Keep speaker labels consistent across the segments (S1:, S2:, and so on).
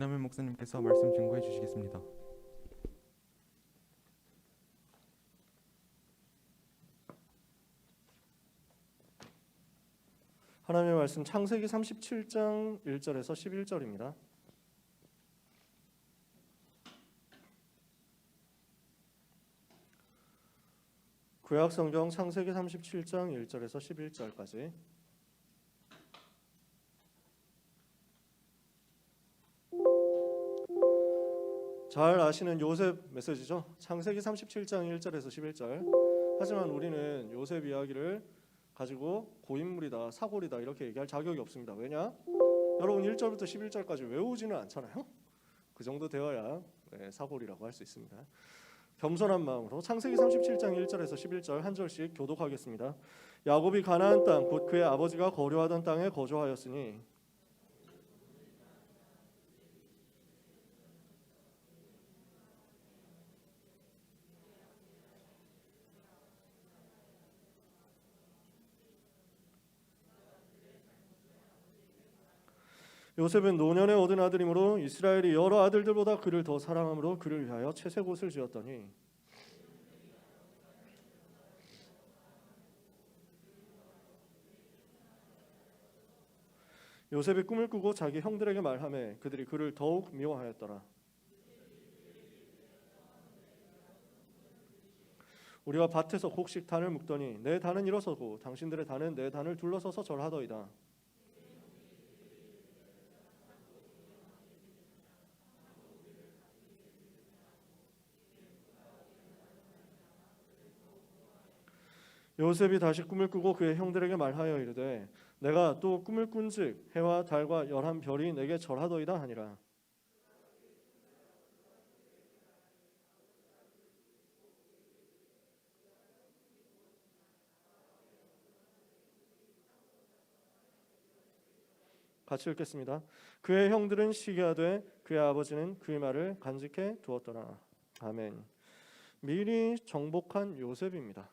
S1: 남일 목사님께서 말씀 증거해 주시겠습니다.
S2: 하나님의 말씀 창세기 37장 1절에서 11절입니다. 구약 성경 창세기 37장 1절에서 11절까지. 잘 아시는 요셉 메시지죠. 창세기 37장 1절에서 11절. 하지만 우리는 요셉 이야기를 가지고 고인물이다, 사골이다 이렇게 얘기할 자격이 없습니다. 왜냐? 여러분 1절부터 11절까지 외우지는 않잖아요. 그 정도 되어야 사골이라고 할 수 있습니다. 겸손한 마음으로 창세기 37장 1절에서 11절 한 절씩 교독하겠습니다. 야곱이 가나안 땅 곧 그의 아버지가 거류하던 땅에 거주하였으니 요셉은 노년에 얻은 아들이므로 이스라엘이 여러 아들들보다 그를 더 사랑함으로 그를 위하여 채색 옷을 지었더니 요셉이 꿈을 꾸고 자기 형들에게 말하매 그들이 그를 더욱 미워하였더라. 우리가 밭에서 곡식 단을 묶더니 내 단은 일어서고 당신들의 단은 내 단을 둘러서서 절하더이다. 요셉이 다시 꿈을 꾸고 그의 형들에게 말하여 이르되 내가 또 꿈을 꾼즉 해와 달과 열한 별이 내게 절하더이다 하니라. 같이 읽겠습니다. 그의 형들은 시기하되 그의 아버지는 그의 말을 간직해 두었더라. 아멘. 미리 정복한 요셉입니다.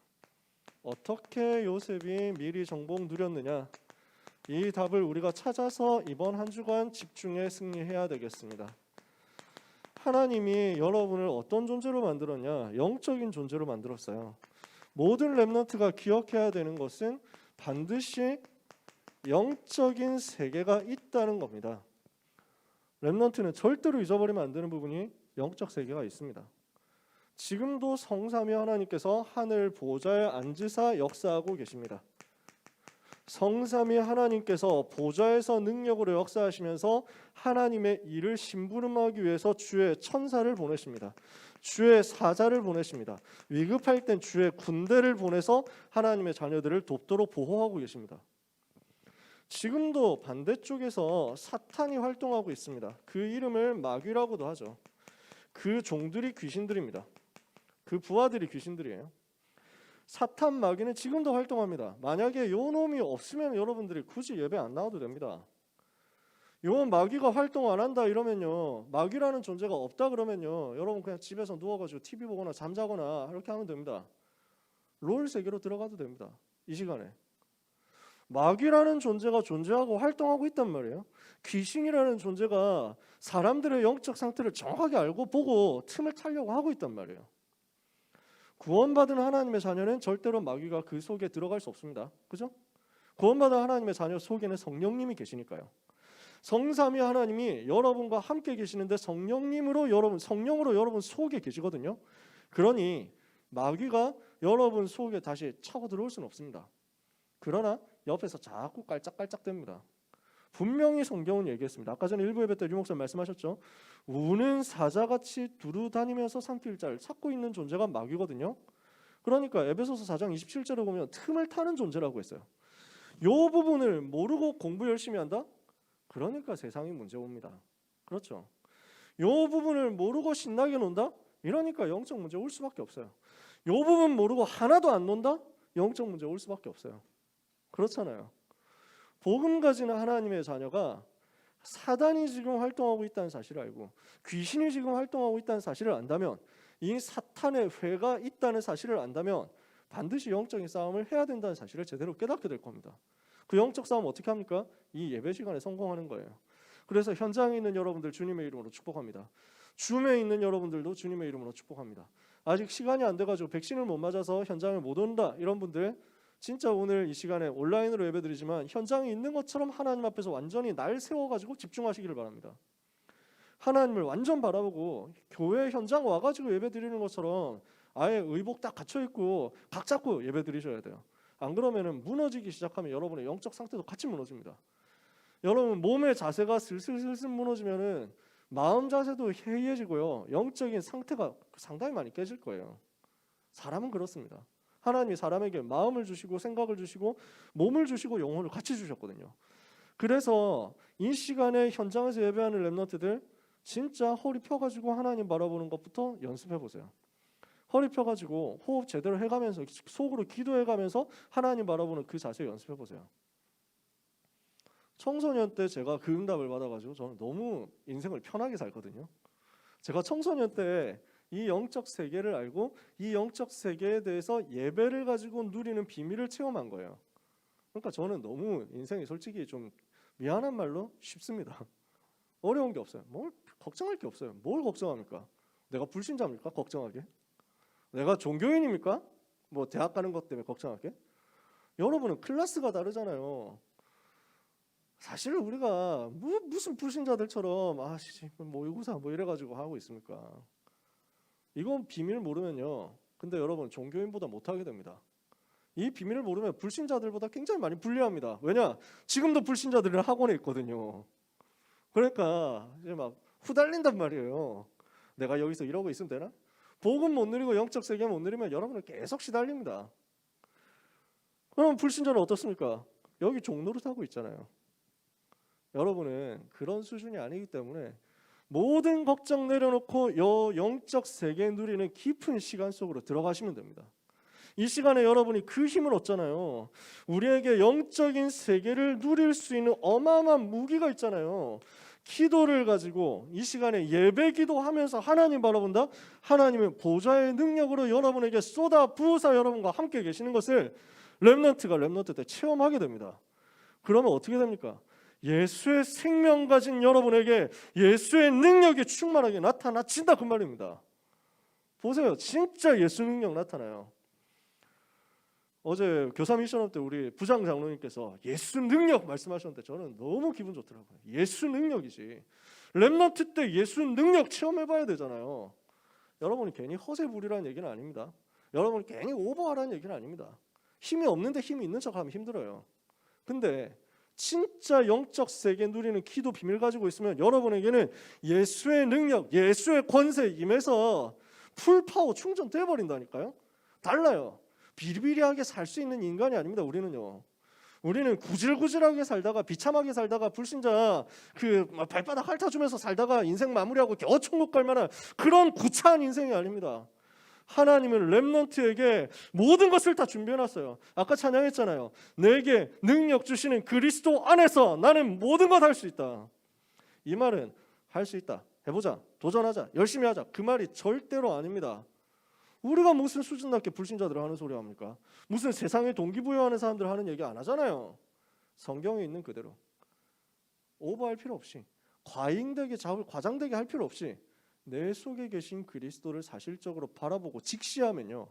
S2: 어떻게 요셉이 미리 정복 누렸느냐? 이 답을 우리가 찾아서 이번 한 주간 집중해 승리해야 되겠습니다. 하나님이 여러분을 어떤 존재로 만들었냐? 영적인 존재로 만들었어요. 모든 렘넌트가 기억해야 되는 것은 반드시 영적인 세계가 있다는 겁니다. 렘넌트는 절대로 잊어버리면 안 되는 부분이 영적 세계가 있습니다. 지금도 성삼위 하나님께서 하늘 보좌에 앉으사 역사하고 계십니다. 성삼위 하나님께서 보좌에서 능력으로 역사하시면서 하나님의 일을 심부름하기 위해서 주의 천사를 보내십니다. 주의 사자를 보내십니다. 위급할 땐 주의 군대를 보내서 하나님의 자녀들을 돕도록 보호하고 계십니다. 지금도 반대쪽에서 사탄이 활동하고 있습니다. 그 이름을 마귀라고도 하죠. 그 종들이 귀신들입니다. 그 부하들이 귀신들이에요. 사탄 마귀는 지금도 활동합니다. 만약에 요 놈이 없으면 여러분들이 굳이 예배 안 나와도 됩니다. 요 마귀가 활동 안 한다 이러면요, 마귀라는 존재가 없다 그러면요, 여러분 그냥 집에서 누워가지고 TV 보거나 잠자거나 이렇게 하면 됩니다. 롤 세계로 들어가도 됩니다. 이 시간에. 마귀라는 존재가 존재하고 활동하고 있단 말이에요. 귀신이라는 존재가 사람들의 영적 상태를 정확하게 알고 보고 틈을 타려고 하고 있단 말이에요. 구원받은 하나님의 자녀는 절대로 마귀가 그 속에 들어갈 수 없습니다. 그죠? 구원받은 하나님의 자녀 속에는 성령님이 계시니까요. 성삼위 하나님이 여러분과 함께 계시는데 성령으로 여러분 속에 계시거든요. 그러니 마귀가 여러분 속에 다시 차고 들어올 수는 없습니다. 그러나 옆에서 자꾸 깔짝깔짝댑니다. 분명히 성경은 얘기했습니다. 아까 전에 일부 예배 때 류 목사님 말씀하셨죠. 우는 사자같이 두루다니면서 삼킬 자를 찾고 있는 존재가 마귀거든요. 그러니까 에베소서 4장 27절에 보면 틈을 타는 존재라고 했어요. 이 부분을 모르고 공부 열심히 한다? 그러니까 세상이 문제 옵니다. 그렇죠. 이 부분을 모르고 신나게 논다? 이러니까 영적 문제 올 수밖에 없어요. 이 부분 모르고 하나도 안 논다? 영적 문제 올 수밖에 없어요. 그렇잖아요. 복음 가지는 하나님의 자녀가 사단이 지금 활동하고 있다는 사실을 알고 귀신이 지금 활동하고 있다는 사실을 안다면, 이 사탄의 회가 있다는 사실을 안다면 반드시 영적인 싸움을 해야 된다는 사실을 제대로 깨닫게 될 겁니다. 그 영적 싸움 어떻게 합니까? 이 예배 시간에 성공하는 거예요. 그래서 현장에 있는 여러분들 주님의 이름으로 축복합니다. 줌에 있는 여러분들도 주님의 이름으로 축복합니다. 아직 시간이 안 돼가지고 백신을 못 맞아서 현장에 못 온다 이런 분들 진짜 오늘 이 시간에 온라인으로 예배드리지만 현장에 있는 것처럼 하나님 앞에서 완전히 날 세워가지고 집중하시기를 바랍니다. 하나님을 완전 바라보고 교회 현장 와가지고 예배드리는 것처럼 아예 의복 딱 갖춰입고 각 잡고 예배드리셔야 돼요. 안 그러면은 무너지기 시작하면 여러분의 영적 상태도 같이 무너집니다. 여러분 몸의 자세가 슬슬 무너지면은 마음 자세도 해이해지고요. 영적인 상태가 상당히 많이 깨질 거예요. 사람은 그렇습니다. 하나님이 사람에게 마음을 주시고 생각을 주시고 몸을 주시고 영혼을 같이 주셨거든요. 그래서 이 시간에 현장에서 예배하는 렘넌트들 진짜 허리 펴가지고 하나님 바라보는 것부터 연습해 보세요. 허리 펴가지고 호흡 제대로 해가면서 속으로 기도해가면서 하나님 바라보는 그 자세 연습해 보세요. 청소년 때 제가 그 응답을 받아가지고 저는 너무 인생을 편하게 살거든요. 제가 청소년 때 이 영적 세계를 알고 이 영적 세계에 대해서 예배를 가지고 누리는 비밀을 체험한 거예요. 그러니까 저는 너무 인생이 솔직히 좀 미안한 말로 쉽습니다. 어려운 게 없어요. 뭘 걱정할 게 없어요. 뭘 걱정합니까? 내가 불신자입니까? 걱정하게? 내가 종교인입니까? 뭐 대학 가는 것 때문에 걱정할게? 여러분은 클래스가 다르잖아요. 사실 우리가 무슨 불신자들처럼 모의고사 뭐 이래가지고 하고 있습니까? 이건 비밀 모르면요. 근데 여러분 종교인보다 못하게 됩니다. 이 비밀을 모르면 불신자들보다 굉장히 많이 불리합니다. 왜냐? 지금도 불신자들은 학원에 있거든요. 그러니까 이제 막 후달린단 말이에요. 내가 여기서 이러고 있으면 되나? 복음 못 누리고 영적 세계 못 누리면 여러분은 계속 시달립니다. 그럼 불신자는 어떻습니까? 여기 종로를 타고 있잖아요. 여러분은 그런 수준이 아니기 때문에 모든 걱정 내려놓고 영적 세계 누리는 깊은 시간 속으로 들어가시면 됩니다. 이 시간에 여러분이 그 힘을 얻잖아요. 우리에게 영적인 세계를 누릴 수 있는 어마어마한 무기가 있잖아요. 기도를 가지고 이 시간에 예배 기도하면서 하나님 바라본다. 하나님의 보좌의 능력으로 여러분에게 쏟아 부으사 여러분과 함께 계시는 것을 렘넌트 때 체험하게 됩니다. 그러면 어떻게 됩니까? 예수의 생명 가진 여러분에게 예수의 능력이 충만하게 나타나친다 그 말입니다. 보세요. 진짜 예수 능력 나타나요. 어제 교사 미션업 때 우리 부장 장로님께서 예수 능력 말씀하셨는데 저는 너무 기분 좋더라고요. 예수 능력이지. 렘넌트 때 예수 능력 체험해봐야 되잖아요. 여러분이 괜히 허세 부리라는 얘기는 아닙니다. 여러분이 괜히 오버하라는 얘기는 아닙니다. 힘이 없는데 힘이 있는 척하면 힘들어요. 근데 진짜 영적 세계 누리는 기도 비밀 가지고 있으면 여러분에게는 예수의 능력, 예수의 권세 임해서 풀파워 충전돼 버린다니까요. 달라요. 비리비리하게 살 수 있는 인간이 아닙니다. 우리는요. 우리는 구질구질하게 살다가 비참하게 살다가 불신자 발바닥 핥아주면서 살다가 인생 마무리하고 겨우 천국 갈 만한 그런 구차한 인생이 아닙니다. 하나님은 렘넌트에게 모든 것을 다 준비해놨어요. 아까 찬양했잖아요. 내게 능력 주시는 그리스도 안에서 나는 모든 것 할 수 있다. 이 말은 할 수 있다. 해보자. 도전하자. 열심히 하자. 그 말이 절대로 아닙니다. 우리가 무슨 수준 낮게 불신자들을 하는 소리 합니까? 무슨 세상에 동기부여하는 사람들 하는 얘기 안 하잖아요. 성경에 있는 그대로 오버할 필요 없이 과장되게 할 필요 없이 내 속에 계신 그리스도를 사실적으로 바라보고 직시하면요,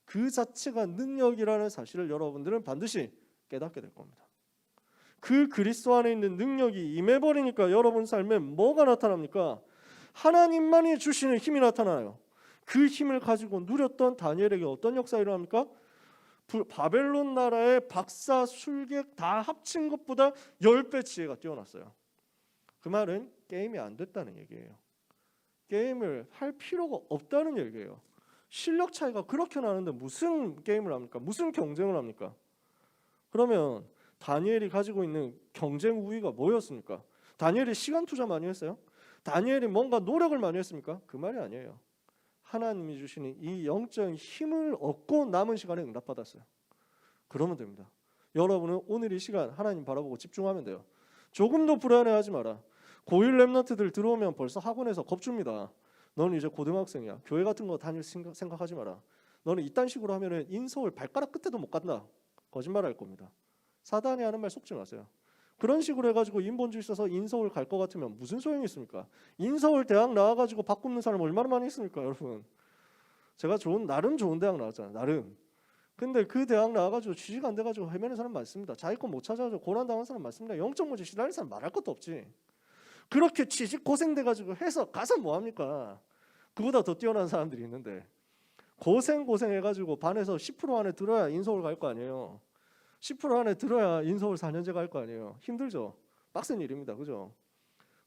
S2: 그 자체가 능력이라는 사실을 여러분들은 반드시 깨닫게 될 겁니다. 그 그리스도 안에 있는 능력이 임해버리니까 여러분 삶에 뭐가 나타납니까? 하나님만이 주시는 힘이 나타나요. 그 힘을 가지고 누렸던 다니엘에게 어떤 역사가 일어납니까? 바벨론 나라의 박사, 술객 다 합친 것보다 10배 지혜가 뛰어났어요. 그 말은 게임이 안 됐다는 얘기예요. 게임을 할 필요가 없다는 얘기예요. 실력 차이가 그렇게 나는데 무슨 게임을 합니까? 무슨 경쟁을 합니까? 그러면 다니엘이 가지고 있는 경쟁 우위가 뭐였습니까? 다니엘이 시간 투자 많이 했어요? 다니엘이 뭔가 노력을 많이 했습니까? 그 말이 아니에요. 하나님이 주시는 이 영적인 힘을 얻고 남은 시간에 응답받았어요. 그러면 됩니다. 여러분은 오늘 이 시간 하나님 바라보고 집중하면 돼요. 조금도 불안해하지 마라. 고1 렘넌트들 들어오면 벌써 학원에서 겁줍니다. 너는 이제 고등학생이야. 교회 같은 거 다닐 생각하지 마라. 너는 이딴 식으로 하면은 인서울 발가락 끝에도 못 간다. 거짓말할 겁니다. 사단이 하는 말 속지 마세요. 그런 식으로 해가지고 인본주의 써서 인서울 갈 것 같으면 무슨 소용이 있습니까? 인서울 대학 나와가지고 밥 굶는 사람 얼마나 많이 있습니까, 여러분? 제가 나름 좋은 대학 나왔잖아요, 나름. 근데 그 대학 나와가지고 취직 안 돼가지고 헤매는 사람 많습니다. 자기 거 못 찾아가지고 고난당한 사람 많습니다. 영적 문제 시달리는 사람 말할 것도 없지. 그렇게 취직 고생돼가지고 해서 가서 뭐 합니까? 그보다 더 뛰어난 사람들이 있는데 고생해가지고 반에서 10% 안에 들어야 인서울 갈 거 아니에요. 10% 안에 들어야 인서울 4년제 갈 거 아니에요. 힘들죠. 빡센 일입니다. 그죠?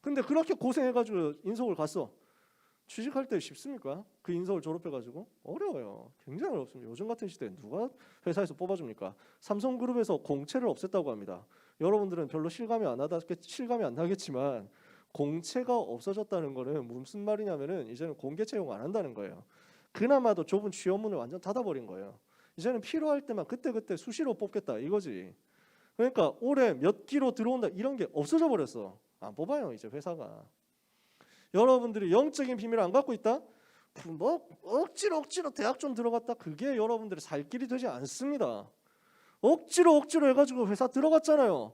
S2: 근데 그렇게 고생해가지고 인서울 갔어. 취직할 때 쉽습니까? 그 인서울 졸업해가지고 어려워요. 굉장히 어렵습니다. 요즘 같은 시대에 누가 회사에서 뽑아줍니까? 삼성그룹에서 공채를 없앴다고 합니다. 여러분들은 별로 실감이 안 나겠지만 공채가 없어졌다는 거는 무슨 말이냐면은 이제는 공개 채용 안 한다는 거예요. 그나마도 좁은 취업문을 완전 닫아버린 거예요. 이제는 필요할 때만 그때 수시로 뽑겠다 이거지. 그러니까 올해 몇 기로 들어온다 이런 게 없어져 버렸어. 안 뽑아요 이제 회사가. 여러분들이 영적인 비밀을 안 갖고 있다? 뭐 억지로 대학 좀 들어갔다 그게 여러분들의 살 길이 되지 않습니다. 억지로 해가지고 회사 들어갔잖아요.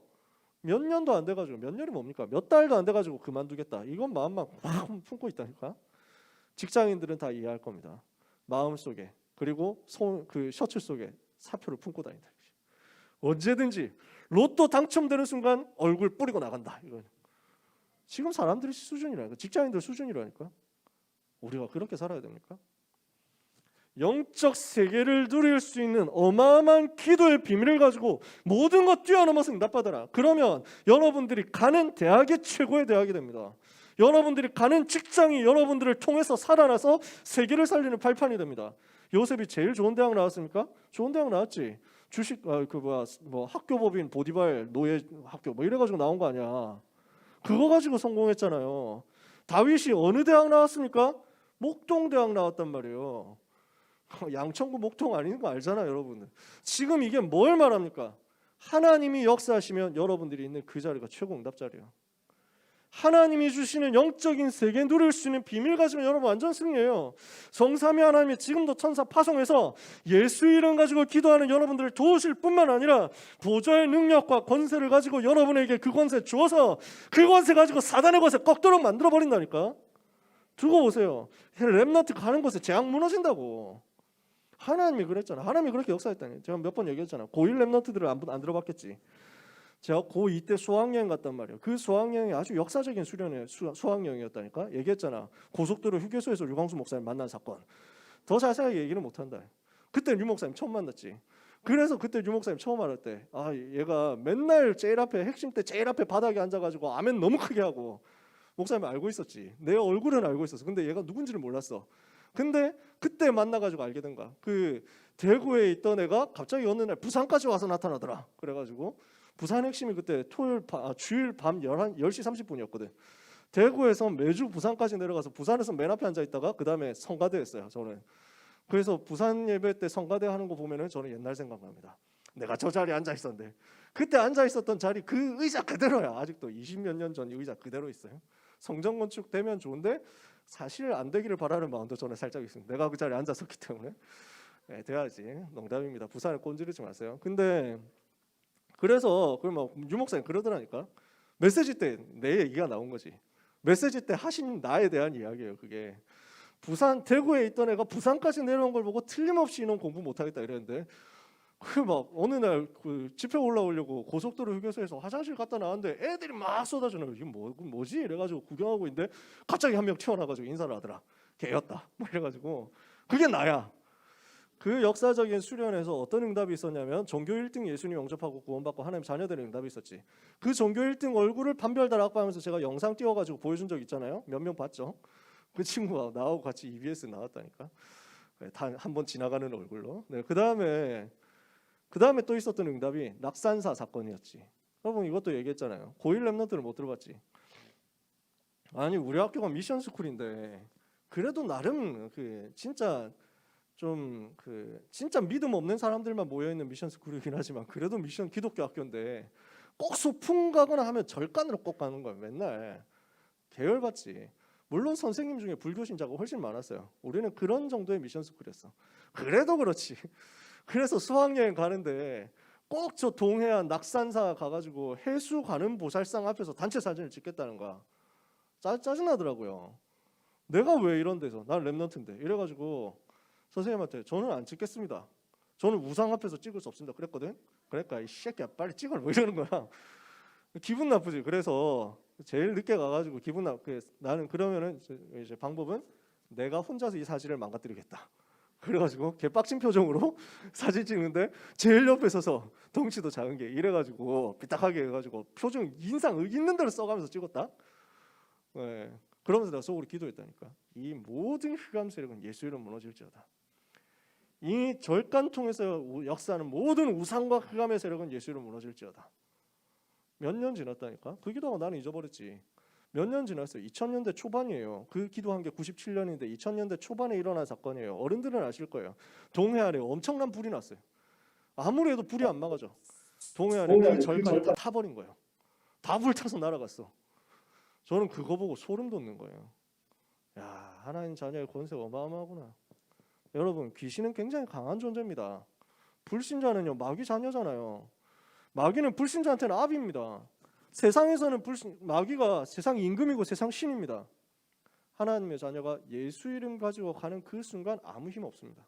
S2: 몇 년도 안 돼가지고 몇 년이 뭡니까? 몇 달도 안 돼가지고 그만두겠다. 이건 마음만 확 품고 있다니까. 직장인들은 다 이해할 겁니다. 마음 속에 그리고 그 셔츠 속에 사표를 품고 다닌다. 언제든지 로또 당첨되는 순간 얼굴 뿌리고 나간다. 이건 지금 사람들의 수준이라니까. 직장인들 수준이라니까. 우리가 그렇게 살아야 됩니까? 영적 세계를 누릴 수 있는 어마어마한 기도의 비밀을 가지고 모든 것 뛰어넘어서 응답받아라. 그러면 여러분들이 가는 대학이 최고의 대학이 됩니다. 여러분들이 가는 직장이 여러분들을 통해서 살아나서 세계를 살리는 발판이 됩니다. 요셉이 제일 좋은 대학 나왔습니까? 좋은 대학 나왔지. 학교법인 보디발 노예 학교 뭐 이래가지고 나온 거 아니야. 그거 가지고 성공했잖아요. 다윗이 어느 대학 나왔습니까? 목동대학 나왔단 말이에요. 양천구 목동 아닌 거 알잖아요, 여러분들. 지금 이게 뭘 말합니까? 하나님이 역사하시면 여러분들이 있는 그 자리가 최고 응답 자리예요. 하나님이 주시는 영적인 세계 누릴 수 있는 비밀 가지면 여러분 완전 승리예요. 성삼위 하나님이 지금도 천사 파송해서 예수 이름 가지고 기도하는 여러분들을 도우실 뿐만 아니라 보좌의 능력과 권세를 가지고 여러분에게 그 권세 주어서 그 권세 가지고 사단의 것에 꺾도록 만들어 버린다니까. 두고 보세요. 렘넌트 가는 곳에 재앙 무너진다고. 하나님이 그랬잖아. 하나님이 그렇게 역사했다니. 제가 몇 번 얘기했잖아. 고1 렘넌트들을 안 들어봤겠지. 제가 고2 때 수학여행 갔단 말이에요. 그 수학여행이 아주 역사적인 수학여행이었다니까. 얘기했잖아. 고속도로 휴게소에서 류광수 목사님 만난 사건. 더 자세하게 얘기는 못한다. 그때 류 목사님 처음 만났지. 그래서 그때 류 목사님 처음 알았 때 얘가 맨날 핵심 때 제일 앞에 바닥에 앉아가지고 아멘 너무 크게 하고 목사님 알고 있었지. 내 얼굴은 알고 있었어. 근데 얘가 누군지를 몰랐어. 근데 그때 만나가지고 알게 된 거야. 그 대구에 있던 애가 갑자기 어느 날 부산까지 와서 나타나더라. 그래가지고 부산 핵심이 그때 주일 밤 10시 30분이었거든. 대구에서 매주 부산까지 내려가서 부산에서 맨 앞에 앉아 있다가 그 다음에 성가대 했어요. 저는. 그래서 부산 예배 때 성가대 하는 거 보면은 저는 옛날 생각납니다. 내가 저 자리에 앉아 있었는데 그때 앉아 있었던 자리 그 의자 그대로야. 아직도 20몇 년 전 이 의자 그대로 있어요. 성전 건축 되면 좋은데 사실 안 되기를 바라는 마음도 저는 살짝 있습니다. 내가 그 자리에 앉았었기 때문에. 네, 돼야지. 농담입니다. 부산을 꼰지르지 마세요. 근데 그래서 유 목사님 그러더라니까. 메시지 때 내 얘기가 나온 거지. 메시지 때 하신 나에 대한 이야기예요. 그게 대구에 있던 애가 부산까지 내려온 걸 보고 틀림없이 이놈 공부 못하겠다 이랬는데 어느 날 집회 올라오려고 고속도로 휴게소에서 화장실 갔다 나왔는데 애들이 막 쏟아주는 거야. 이게 뭐지? 이래가지고 구경하고 있는데 갑자기 한 명 튀어나와가지고 인사를 하더라. 걔였다. 이래가지고 그게 나야. 그 역사적인 수련에서 어떤 응답이 있었냐면 종교 1등 예수님 영접하고 구원받고 하나님 자녀되는 응답이 있었지. 그 종교 1등 얼굴을 판별달 악바하면서 제가 영상 띄워가지고 보여준 적 있잖아요. 몇 명 봤죠? 그 친구가 나하고 같이 EBS 나왔다니까. 한 번 지나가는 얼굴로. 네, 그 다음에 또 있었던 응답이 낙산사 사건이었지. 여러분 이것도 얘기했잖아요. 고1 렘넌트를 못 들어봤지. 아니 우리 학교가 미션 스쿨인데 그래도 나름 진짜 믿음 없는 사람들만 모여 있는 미션 스쿨이긴 하지만 그래도 미션 기독교 학교인데 꼭 소풍 가거나 하면 절간으로 꼭 가는 거야. 맨날 계열받지. 물론 선생님 중에 불교 신자가 훨씬 많았어요. 우리는 그런 정도의 미션 스쿨이었어. 그래도 그렇지. 그래서 수학여행 가는데 꼭 저 동해안 낙산사 가가지고 해수 가는 보살상 앞에서 단체 사진을 찍겠다는 거야. 짜증나더라고요. 내가 왜 이런 데서, 난 랩넌트인데 이래가지고 선생님한테 저는 안 찍겠습니다. 저는 우상 앞에서 찍을 수 없습니다 그랬거든. 그러니까 이 새끼야 빨리 찍어 뭐 이러는 거야. 기분 나쁘지. 그래서 제일 늦게 가가지고 나는 그러면은 이제 방법은 내가 혼자서 이 사진을 망가뜨리겠다. 그래가지고 개빡친 표정으로 사진 찍는데 제일 옆에 서서 덩치도 작은 게 이래가지고 삐딱하게 해가지고 표정 인상 있는 대로 써가면서 찍었다. 네. 그러면서 내가 속으로 기도했다니까. 이 모든 흑암 세력은 예수 이름 무너질지어다. 이 절간통에서 역사하는 모든 우상과 흑암의 세력은 예수 이름 무너질지어다. 몇 년 지났다니까. 그 기도가 나는 잊어버렸지. 몇 년 지났어요. 2000년대 초반이에요. 그 기도한 게 97년인데 2000년대 초반에 일어난 사건이에요. 어른들은 아실 거예요. 동해안에 엄청난 불이 났어요. 아무리 해도 불이 안 막아져. 동해안에 그 절간이 다 타버린 거예요. 다 불타서 날아갔어. 저는 그거 보고 소름 돋는 거예요. 야, 하나님 자녀의 권세가 어마어마하구나. 여러분, 귀신은 굉장히 강한 존재입니다. 불신자는요, 마귀 자녀잖아요. 마귀는 불신자한테는 압입니다. 세상에서는 마귀가 세상 임금이고 세상 신입니다. 하나님의 자녀가 예수 이름 가지고 가는 그 순간 아무 힘 없습니다.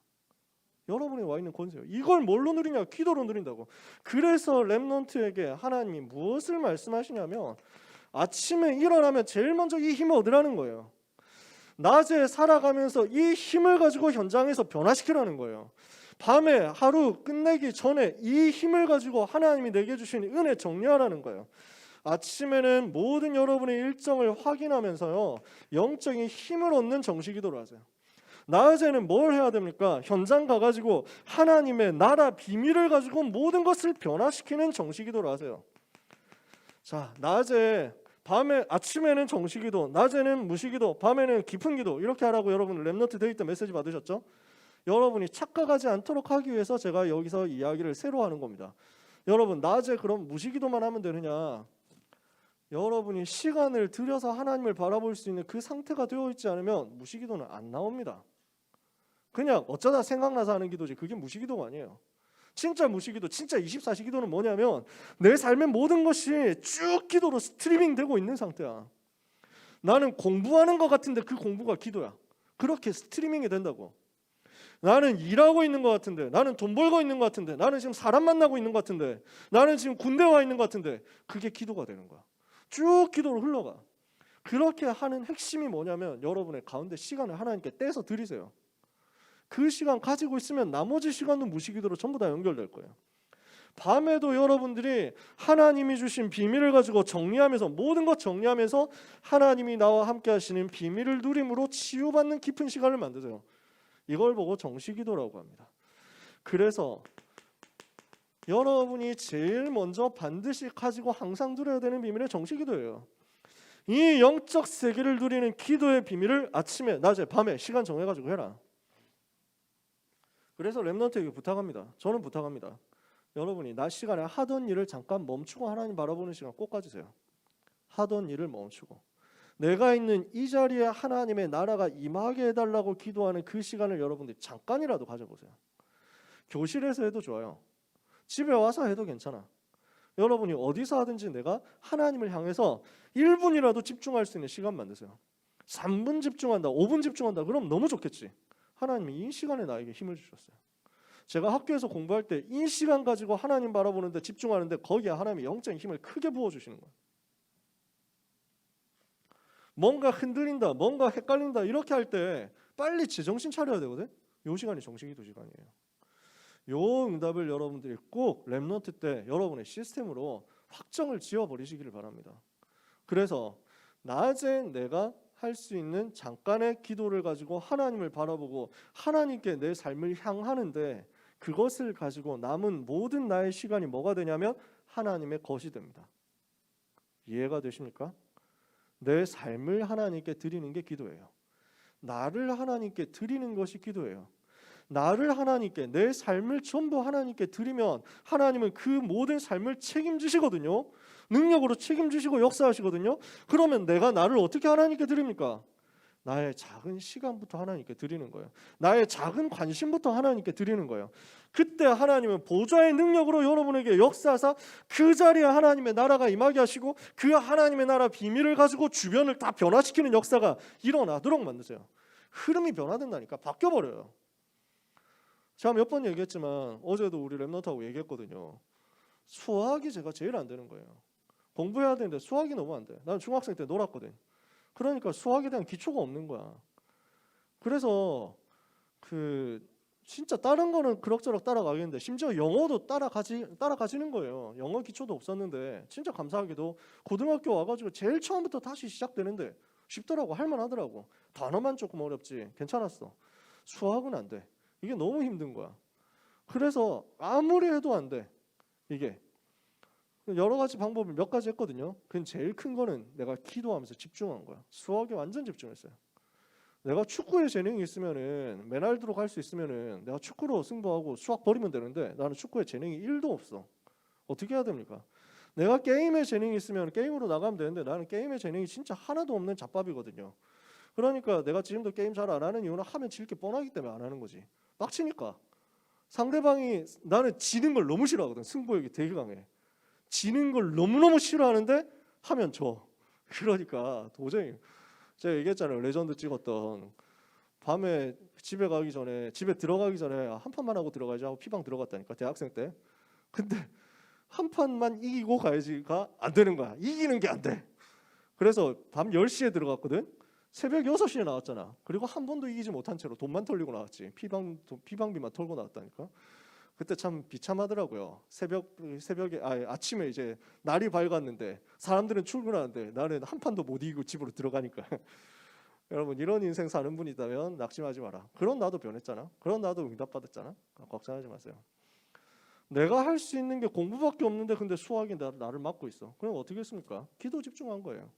S2: 여러분이 와 있는 권세요. 이걸 뭘로 누리냐? 기도로 누린다고. 그래서 렘넌트에게 하나님이 무엇을 말씀하시냐면 아침에 일어나면 제일 먼저 이 힘을 얻으라는 거예요. 낮에 살아가면서 이 힘을 가지고 현장에서 변화시키라는 거예요. 밤에 하루 끝내기 전에 이 힘을 가지고 하나님이 내게 주신 은혜 정리하라는 거예요. 아침에는 모든 여러분의 일정을 확인하면서요, 영적인 힘을 얻는 정식기도를 하세요. 낮에는 뭘 해야 됩니까? 현장 가가지고 하나님의 나라 비밀을 가지고 모든 것을 변화시키는 정식기도를 하세요. 자, 아침에는 정식기도, 낮에는 무식기도, 밤에는 깊은 기도, 이렇게 하라고 여러분 랩너트 데이터 메시지 받으셨죠? 여러분이 착각하지 않도록 하기 위해서 제가 여기서 이야기를 새로 하는 겁니다. 여러분, 낮에 그럼 무식기도만 하면 되느냐? 여러분이 시간을 들여서 하나님을 바라볼 수 있는 그 상태가 되어 있지 않으면 무식기도는 안 나옵니다. 그냥 어쩌다 생각나서 하는 기도지 그게 무식기도가 아니에요. 진짜 무식기도, 진짜 24시 기도는 뭐냐면 내 삶의 모든 것이 쭉 기도로 스트리밍 되고 있는 상태야. 나는 공부하는 것 같은데 그 공부가 기도야. 그렇게 스트리밍이 된다고. 나는 일하고 있는 것 같은데, 나는 돈 벌고 있는 것 같은데, 나는 지금 사람 만나고 있는 것 같은데, 나는 지금 군대 와 있는 것 같은데, 그게 기도가 되는 거야. 쭉 기도로 흘러가. 그렇게 하는 핵심이 뭐냐면 여러분의 가운데 시간을 하나님께 떼서 드리세요. 그 시간 가지고 있으면 나머지 시간도 무식기도로 전부 다 연결될 거예요. 밤에도 여러분들이 하나님이 주신 비밀을 가지고 정리하면서, 모든 것 정리하면서 하나님이 나와 함께 하시는 비밀을 누림으로 치유받는 깊은 시간을 만드세요. 이걸 보고 정식기도라고 합니다. 그래서 여러분이 제일 먼저 반드시 가지고 항상 누려야 되는 비밀이 정식기도예요. 이 영적 세계를 누리는 기도의 비밀을 아침에, 낮에, 밤에 시간 정해가지고 해라. 그래서 렘넌트에게 부탁합니다. 저는 부탁합니다. 여러분이 낮 시간에 하던 일을 잠깐 멈추고 하나님 바라보는 시간 꼭 가지세요. 하던 일을 멈추고 내가 있는 이 자리에 하나님의 나라가 임하게 해달라고 기도하는 그 시간을 여러분들이 잠깐이라도 가져보세요. 교실에서 해도 좋아요. 집에 와서 해도 괜찮아. 여러분이 어디서 하든지 내가 하나님을 향해서 1분이라도 집중할 수 있는 시간 만드세요. 3분 집중한다, 5분 집중한다, 그럼 너무 좋겠지. 하나님이 이 시간에 나에게 힘을 주셨어요. 제가 학교에서 공부할 때 이 시간 가지고 하나님 바라보는데 집중하는데 거기에 하나님이 영적인 힘을 크게 부어주시는 거예요. 뭔가 흔들린다, 뭔가 헷갈린다 이렇게 할 때 빨리 제정신 차려야 되거든. 이 시간이 정식기도 시간이에요. 요 응답을 여러분들이 꼭 랩넌트 때 여러분의 시스템으로 확정을 지어버리시기를 바랍니다. 그래서 낮에 내가 할 수 있는 잠깐의 기도를 가지고 하나님을 바라보고 하나님께 내 삶을 향하는데, 그것을 가지고 남은 모든 나의 시간이 뭐가 되냐면 하나님의 것이 됩니다. 이해가 되십니까? 내 삶을 하나님께 드리는 게 기도예요. 나를 하나님께 드리는 것이 기도예요. 나를 하나님께, 내 삶을 전부 하나님께 드리면 하나님은 그 모든 삶을 책임지시거든요. 능력으로 책임지시고 역사하시거든요. 그러면 내가 나를 어떻게 하나님께 드립니까? 나의 작은 시간부터 하나님께 드리는 거예요. 나의 작은 관심부터 하나님께 드리는 거예요. 그때 하나님은 보좌의 능력으로 여러분에게 역사하사 그 자리에 하나님의 나라가 임하게 하시고 그 하나님의 나라 비밀을 가지고 주변을 다 변화시키는 역사가 일어나도록 만드세요. 흐름이 변화된다니까. 바뀌어버려요. 제가 몇 번 얘기했지만 어제도 우리 랩넌트하고 얘기했거든요. 수학이 제가 제일 안 되는 거예요. 공부해야 되는데 수학이 너무 안 돼. 나는 중학생 때 놀았거든. 그러니까 수학에 대한 기초가 없는 거야. 그래서 진짜 다른 거는 그럭저럭 따라가겠는데 심지어 영어도 따라가지는 거예요. 영어 기초도 없었는데 진짜 감사하게도 고등학교 와가지고 제일 처음부터 다시 시작되는데 쉽더라고. 할만하더라고. 단어만 조금 어렵지 괜찮았어. 수학은 안 돼. 이게 너무 힘든 거야. 그래서 아무리 해도 안 돼. 이게 여러 가지 방법을 몇 가지 했거든요. 근데 제일 큰 거는 내가 기도하면서 집중한 거야. 수학에 완전 집중했어요. 내가 축구에 재능이 있으면은 메날드로 갈 수 있으면은 내가 축구로 승부하고 수학 버리면 되는데 나는 축구에 재능이 1도 없어. 어떻게 해야 됩니까? 내가 게임에 재능이 있으면 게임으로 나가면 되는데 나는 게임에 재능이 진짜 하나도 없는 잡밥이거든요. 그러니까 내가 지금도 게임 잘 안 하는 이유는 하면 질 게 뻔하기 때문에 안 하는 거지. 빡치니까. 상대방이 나는 지는 걸 너무 싫어하거든. 승부욕이 되게 강해. 지는 걸 너무너무 싫어하는데 하면 져. 그러니까 도저히 제가 얘기했잖아요. 레전드 찍었던 밤에 집에 들어가기 전에 한 판만 하고 들어가야지 하고 피방 들어갔다니까 대학생 때. 근데 한 판만 이기고 가야지가 안 되는 거야. 이기는 게 안 돼. 그래서 밤 10시에 들어갔거든. 새벽 6시에 나왔잖아. 그리고 한 번도 이기지 못한 채로 돈만 털리고 나왔지. 피방비만 털고 나왔다니까. 그때 참 비참하더라고요. 새벽에 아침에 이제 날이 밝았는데 사람들은 출근하는데 나는 한 판도 못 이기고 집으로 들어가니까. 여러분 이런 인생 사는 분이 있다면 낙심하지 마라. 그런 나도 변했잖아. 그런 나도 응답받았잖아. 걱정하지 마세요. 내가 할 수 있는 게 공부밖에 없는데 근데 수학이 나를 막고 있어. 그럼 어떻게 했습니까? 기도 집중한 거예요.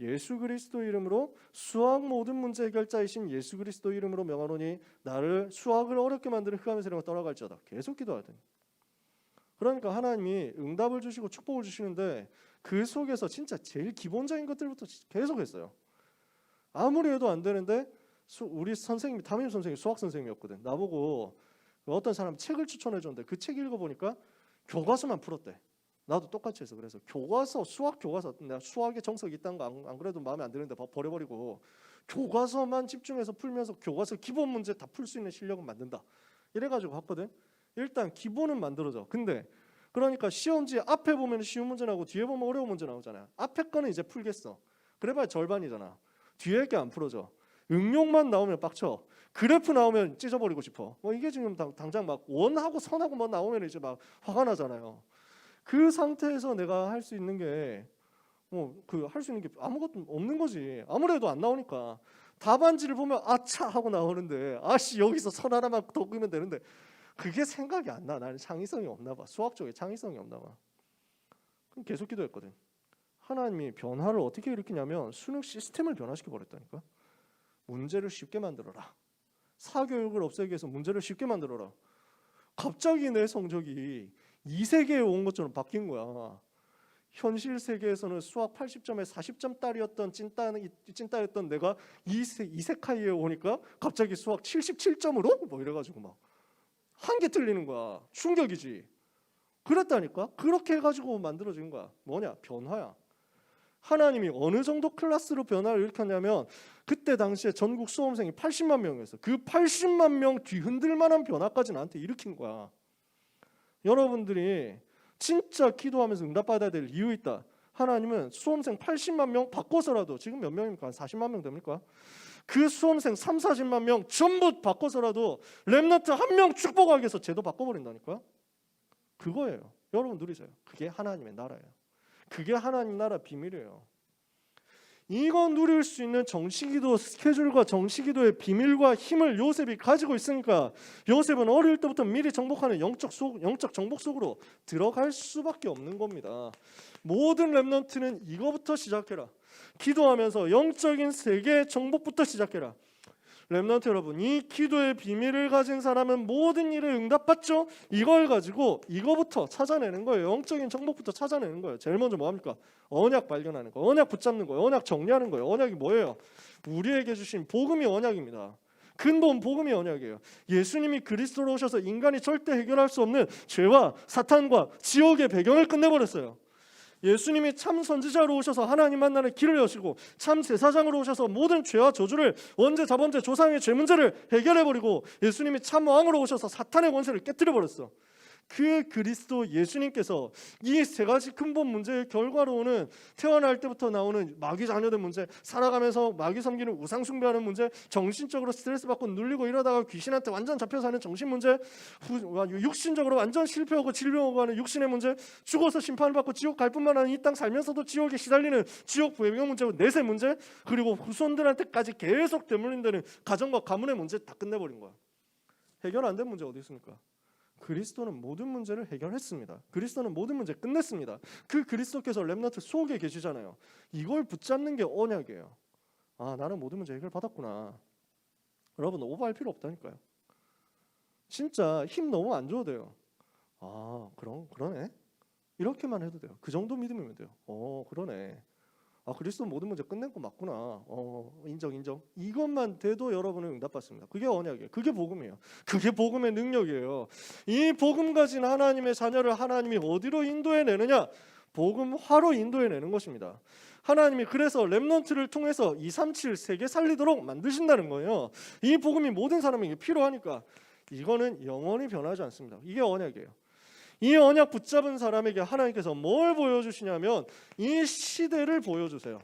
S2: 예수 그리스도 이름으로 수학 모든 문제 해결자이신 예수 그리스도 이름으로 명하노니 나를 수학을 어렵게 만드는 흑암의 세력을 떠나갈지어다. 계속 기도해야 돼. 그러니까 하나님이 응답을 주시고 축복을 주시는데 그 속에서 진짜 제일 기본적인 것들부터 계속 했어요. 아무리 해도 안 되는데 우리 선생님이 담임 선생님이 수학 선생님이었거든. 나보고 어떤 사람 책을 추천해 줬는데 그 책 읽어보니까 교과서만 풀었대. 나도 똑같이 해서 그래서 수학 교과서 내가 수학에 정석이 있다는 거 안 그래도 마음에 안 드는데 버려버리고 교과서만 집중해서 풀면서 교과서 기본 문제 다 풀 수 있는 실력은 만든다. 이래가지고 했거든. 일단 기본은 만들어져. 근데 그러니까 시험지 앞에 보면 쉬운 문제 나오고 뒤에 보면 어려운 문제 나오잖아요. 앞에 거는 이제 풀겠어. 그래봐야 절반이잖아. 뒤에 게 안 풀어져. 응용만 나오면 빡쳐. 그래프 나오면 찢어버리고 싶어. 뭐 이게 지금 당장 막 원하고 선하고 뭐 나오면 이제 막 화가 나잖아요. 그 상태에서 내가 할 수 있는 게 할 수 있는 게 아무것도 없는 거지. 아무래도 안 나오니까 답안지를 보면 아차 하고 나오는데 아씨 여기서 선 하나만 더 그으면 되는데 그게 생각이 안 나. 나는 창의성이 없나 봐. 수학 쪽에 창의성이 없나 봐. 그럼 계속 기도했거든. 하나님이 변화를 어떻게 일으키냐면 수능 시스템을 변화시켜 버렸다니까. 문제를 쉽게 만들어라. 사교육을 없애기 위해서 문제를 쉽게 만들어라. 갑자기 내 성적이 이 세계에 온 것처럼 바뀐 거야. 현실 세계에서는 수학 80점에 40점 딸이었던 찐따였던 내가 이세카이에 오니까 갑자기 수학 77점으로 뭐 이래가지고 막 한 개 틀리는 거야. 충격이지. 그랬다니까. 그렇게 해가지고 만들어진 거야. 뭐냐? 변화야. 하나님이 어느 정도 클래스로 변화를 일으켰냐면 그때 당시에 전국 수험생이 80만 명이었어. 그 80만 명 뒤흔들 만한 변화까지 나한테 일으킨 거야. 여러분들이 진짜 기도하면서 응답받아야 될 이유 있다. 하나님은 수험생 80만 명 바꿔서라도 지금 몇 명입니까? 한 40만 명 됩니까? 그 수험생 3, 40만 명 전부 바꿔서라도 렘넌트 한 명 축복하기 위해서 제도 바꿔버린다니까. 그거예요. 여러분 누리세요. 그게 하나님의 나라예요. 그게 하나님 나라 비밀이에요. 이거 누릴 수 있는 정시기도 스케줄과 정시기도의 비밀과 힘을 요셉이 가지고 있으니까 요셉은 어릴 때부터 미리 정복하는 영적 정복 속으로 들어갈 수밖에 없는 겁니다. 모든 렘넌트는 이거부터 시작해라. 기도하면서 영적인 세계의 정복부터 시작해라. 렘넌트 여러분, 이 기도의 비밀을 가진 사람은 모든 일에 응답받죠. 이걸 가지고 이거부터 찾아내는 거예요. 영적인 정복부터 찾아내는 거예요. 제일 먼저 뭐합니까? 언약 발견하는 거, 언약 붙잡는 거예요. 언약 정리하는 거예요. 언약이 뭐예요? 우리에게 주신 복음이 언약입니다. 근본 복음이 언약이에요. 예수님이 그리스도로 오셔서 인간이 절대 해결할 수 없는 죄와 사탄과 지옥의 배경을 끝내버렸어요. 예수님이 참 선지자로 오셔서 하나님 만나는 길을 여시고 참 제사장으로 오셔서 모든 죄와 저주를 원죄, 자범죄, 조상의 죄 문제를 해결해버리고 예수님이 참 왕으로 오셔서 사탄의 권세를 깨뜨려버렸어. 그 그리스도 예수님께서 이 세 가지 근본 문제의 결과로 오는 태어날 때부터 나오는 마귀 자녀된 문제, 살아가면서 마귀 섬기는 우상 숭배하는 문제, 정신적으로 스트레스 받고 눌리고 이러다가 귀신한테 완전 잡혀 사는 정신 문제, 육신적으로 완전 실패하고 질병하고 하는 육신의 문제, 죽어서 심판을 받고 지옥 갈 뿐만 아니라 이 땅 살면서도 지옥에 시달리는 지옥 배경 문제, 내세 문제, 그리고 후손들한테까지 계속 되물린다는 가정과 가문의 문제 다 끝내버린 거야. 해결 안 된 문제 어디 있습니까? 그리스도는 모든 문제를 해결했습니다. 그리스도는 모든 문제 끝냈습니다. 그 그리스도께서 렘넌트 속에 계시잖아요. 이걸 붙잡는 게 언약이에요. 아, 나는 모든 문제 해결받았구나. 여러분 오버할 필요 없다니까요. 진짜 힘 너무 안 줘도 돼요. 아, 그러네. 이렇게만 해도 돼요. 그 정도 믿음이면 돼요. 그러네. 아, 그리스도 모든 문제 끝낸 거 맞구나. 인정. 이것만 돼도 여러분은 응답받습니다. 그게 언약이에요. 그게 복음이에요. 그게 복음의 능력이에요. 이 복음 가진 하나님의 자녀를 하나님이 어디로 인도해내느냐? 복음화로 인도해내는 것입니다. 하나님이 그래서 렘넌트를 통해서 237 세계 살리도록 만드신다는 거예요. 이 복음이 모든 사람에게 필요하니까 이거는 영원히 변하지 않습니다. 이게 언약이에요. 이 언약 붙잡은 사람에게 하나님께서 뭘 보여주시냐면 이 시대를 보여주세요.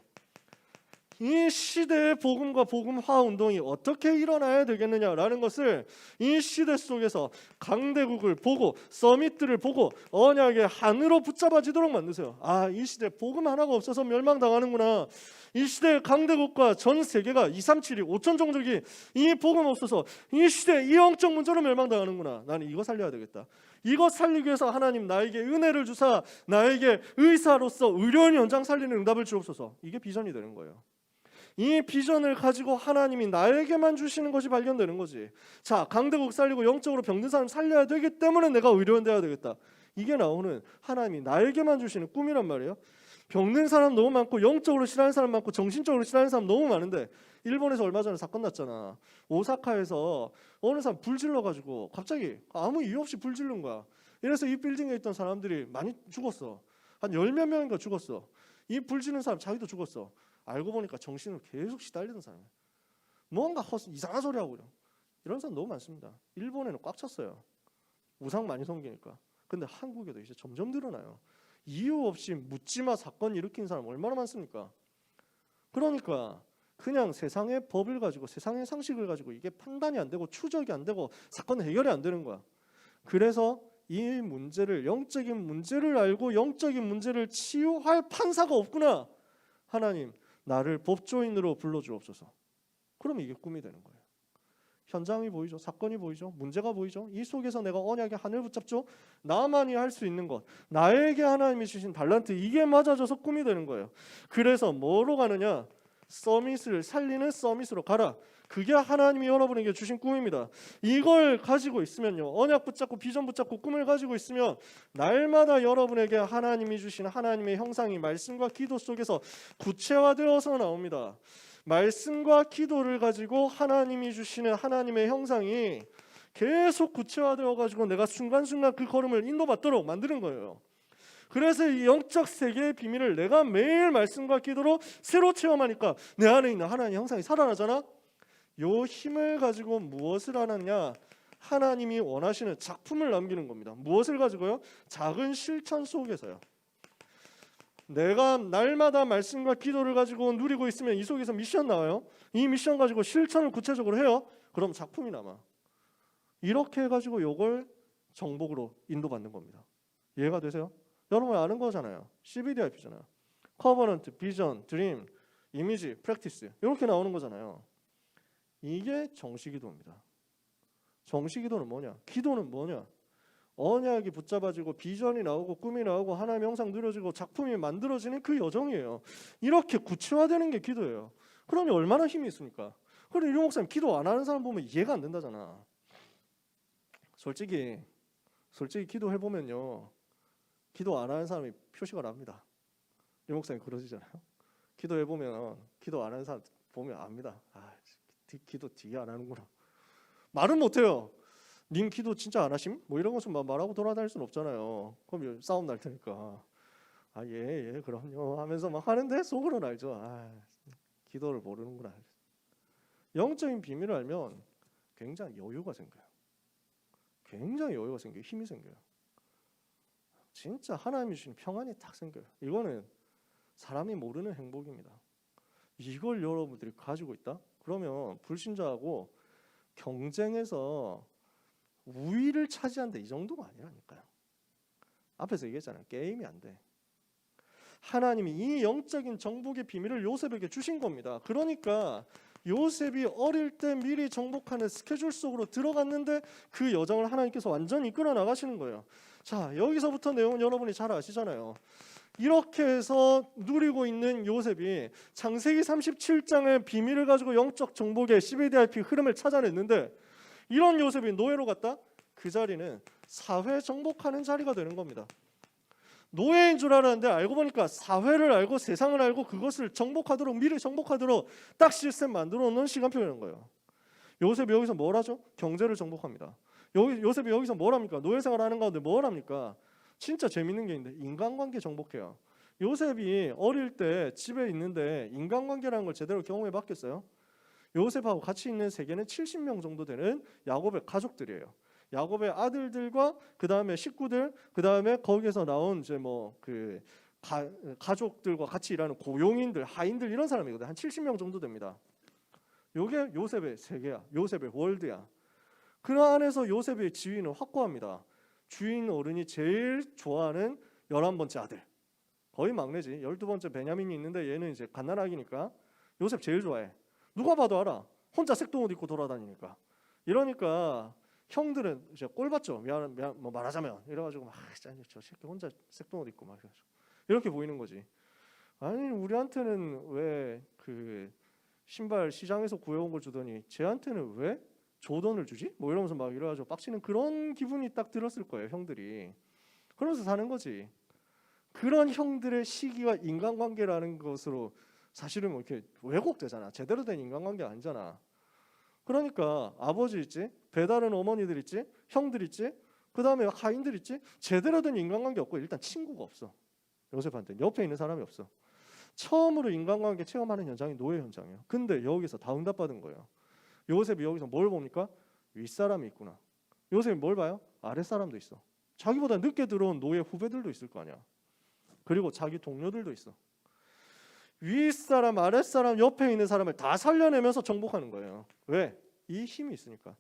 S2: 이 시대의 복음과 복음화 운동이 어떻게 일어나야 되겠느냐라는 것을 이 시대 속에서 강대국을 보고 서밋들을 보고 언약의 한으로 붙잡아지도록 만드세요. 아, 이 시대 복음 하나가 없어서 멸망당하는구나. 이 시대의 강대국과 전 세계가 237이 5천 종족이 이 복음 없어서 이 시대 이 영적 문제로 멸망당하는구나. 나는 이거 살려야 되겠다. 이거 살리기 위해서 하나님 나에게 은혜를 주사 나에게 의사로서 의료인 현장 살리는 응답을 주옵소서. 이게 비전이 되는 거예요. 이 비전을 가지고 하나님이 나에게만 주시는 것이 발견되는 거지. 자, 강대국 살리고 영적으로 병든 사람 살려야 되기 때문에 내가 의료인 돼야 되겠다. 이게 나오는 하나님이 나에게만 주시는 꿈이란 말이에요. 병든 사람 너무 많고 영적으로 싫어하는 사람 많고 정신적으로 싫어하는 사람 너무 많은데 일본에서 얼마 전에 사건 났잖아. 오사카에서 어느 사람 불 질러가지고 갑자기 아무 이유 없이 불 지른 거야. 이래서 이 빌딩에 있던 사람들이 많이 죽었어. 한 10몇 명인가 죽었어. 이 불 지른 사람 자기도 죽었어. 알고 보니까 정신을 계속 시달리는 사람이야. 뭔가 이상한 소리 하고 이런 사람 너무 많습니다. 일본에는 꽉 찼어요. 우상 많이 섬기니까. 근데 한국에도 이제 점점 늘어나요. 이유 없이 묻지마 사건 일으킨 사람 얼마나 많습니까? 그러니까 그냥 세상의 법을 가지고 세상의 상식을 가지고 이게 판단이 안 되고 추적이 안 되고 사건 해결이 안 되는 거야. 그래서 이 문제를 영적인 문제를 알고 영적인 문제를 치유할 판사가 없구나. 하나님 나를 법조인으로 불러주옵소서. 그럼 이게 꿈이 되는 거예요. 현장이 보이죠. 사건이 보이죠. 문제가 보이죠. 이 속에서 내가 언약의 한을 붙잡죠. 나만이 할 수 있는 것, 나에게 하나님이 주신 달란트, 이게 맞아져서 꿈이 되는 거예요. 그래서 뭐로 가느냐? 서밋을 살리는 서밋으로 가라. 그게 하나님이 여러분에게 주신 꿈입니다. 이걸 가지고 있으면요, 언약 붙잡고 비전 붙잡고 꿈을 가지고 있으면 날마다 여러분에게 하나님이 주신 하나님의 형상이 말씀과 기도 속에서 구체화되어서 나옵니다. 말씀과 기도를 가지고 하나님이 주시는 하나님의 형상이 계속 구체화되어 가지고 내가 순간순간 그 걸음을 인도받도록 만드는 거예요. 그래서 이 영적 세계의 비밀을 내가 매일 말씀과 기도로 새로 체험하니까 내 안에 있는 하나님의 형상이 살아나잖아. 요 힘을 가지고 무엇을 하느냐? 하나님이 원하시는 작품을 남기는 겁니다. 무엇을 가지고요? 작은 실천 속에서요. 내가 날마다 말씀과 기도를 가지고 누리고 있으면 이 속에서 미션 나와요. 이 미션 가지고 실천을 구체적으로 해요. 그럼 작품이 남아. 이렇게 해가지고 요걸 정복으로 인도받는 겁니다. 이해가 되세요? 여러분 아는 거잖아요. CBDIP잖아요. 커버넌트, 비전, 드림, 이미지, 프랙티스 이렇게 나오는 거잖아요. 이게 정식기도입니다. 정식기도는 뭐냐? 기도는 뭐냐? 언약이 붙잡아지고 비전이 나오고 꿈이 나오고 하나님의 형상 누려지고 작품이 만들어지는 그 여정이에요. 이렇게 구체화되는 게 기도예요. 그러니 얼마나 힘이 있습니까? 그런데 유 목사님 기도 안 하는 사람 보면 이해가 안 된다잖아. 솔직히 기도해보면요, 기도 안 하는 사람이 표시가 납니다. 유 목사님 그러시잖아요. 기도해보면 기도 안 하는 사람 보면 압니다. 기도 뒤에 안 하는구나. 말은 못해요. 님 기도 진짜 안 하심? 뭐 이런 것좀 말하고 돌아다닐 수는 없잖아요. 그럼 싸움 날 테니까. 예, 그럼요 하면서 막 하는데 속으로는 알죠. 기도를 모르는구나. 영적인 비밀을 알면 굉장히 여유가 생겨요. 굉장히 여유가 생겨요. 힘이 생겨요. 진짜 하나님이 주신 평안이 딱 생겨요. 이거는 사람이 모르는 행복입니다. 이걸 여러분들이 가지고 있다? 그러면 불신자하고 경쟁에서 우위를 차지한다 이 정도가 아니라니까요. 앞에서 얘기했잖아요. 게임이 안 돼. 하나님이 이 영적인 정복의 비밀을 요셉에게 주신 겁니다. 그러니까 요셉이 어릴 때 미리 정복하는 스케줄 속으로 들어갔는데 그 여정을 하나님께서 완전히 이끌어 나가시는 거예요. 자, 여기서부터 내용은 여러분이 잘 아시잖아요. 이렇게 해서 누리고 있는 요셉이 창세기 37장의 비밀을 가지고 영적 정복의 CBDIP 흐름을 찾아냈는데 이런 요셉이 노예로 갔다? 그 자리는 사회 정복하는 자리가 되는 겁니다. 노예인 줄 알았는데 알고 보니까 사회를 알고 세상을 알고 그것을 정복하도록 미래 정복하도록 딱 시스템 만들어 놓는 시간표라는 거예요. 요셉이 여기서 뭘 하죠? 경제를 정복합니다. 요셉이 여기서 뭘 합니까? 노예 생활하는 가운데 뭘 합니까? 진짜 재밌는 게 있는데 인간관계 정복해요. 요셉이 어릴 때 집에 있는데 인간관계라는 걸 제대로 경험해 봤겠어요? 요셉하고 같이 있는 세계는 70명 정도 되는 야곱의 가족들이에요. 야곱의 아들들과 그 다음에 식구들, 그 다음에 거기에서 나온 이제 뭐 그 가족들과 같이 일하는 고용인들, 하인들 이런 사람이거든. 한 70명 정도 됩니다. 요게 요셉의 세계야. 요셉의 월드야. 그 안에서 요셉의 지위는 확고합니다. 주인 어른이 제일 좋아하는 11번째 아들. 거의 막내지. 12번째 베냐민이 있는데 얘는 이제 갓난아기니까 요셉 제일 좋아해. 누가 봐도 알아. 혼자 색동옷 입고 돌아다니니까. 이러니까 형들은 이제 꼴 봤죠. 미안 뭐 말하자면 이래가지고 막 저 새끼 혼자 색동옷 입고 막 이렇게 보이는 거지. 아니 우리한테는 왜 그 신발 시장에서 구해온 걸 주더니 쟤한테는 왜 조던을 주지? 뭐 이러면서 막 이래가지고 빡치는 그런 기분이 딱 들었을 거예요, 형들이. 그러면서 사는 거지. 그런 형들의 시기와 인간관계라는 것으로 사실은 뭐 이렇게 왜곡되잖아. 제대로 된 인간관계 아니잖아. 그러니까 아버지 있지, 배다른 어머니들 있지, 형들 있지, 그 다음에 하인들 있지. 제대로 된 인간관계 없고 일단 친구가 없어. 요셉한테 옆에 있는 사람이 없어. 처음으로 인간관계 체험하는 현장이 노예 현장이에요. 근데 여기서 다 응답받은 거예요. 요셉이 여기서 뭘 봅니까? 윗사람이 있구나. 요셉이 뭘 봐요? 아랫사람도 있어. 자기보다 늦게 들어온 노예 후배들도 있을 거 아니야. 그리고 자기 동료들도 있어. 윗사람, 아랫사람, 옆에 있는 사람을 다 살려내면서 정복하는 거예요. 왜? 이 힘이 있으니까.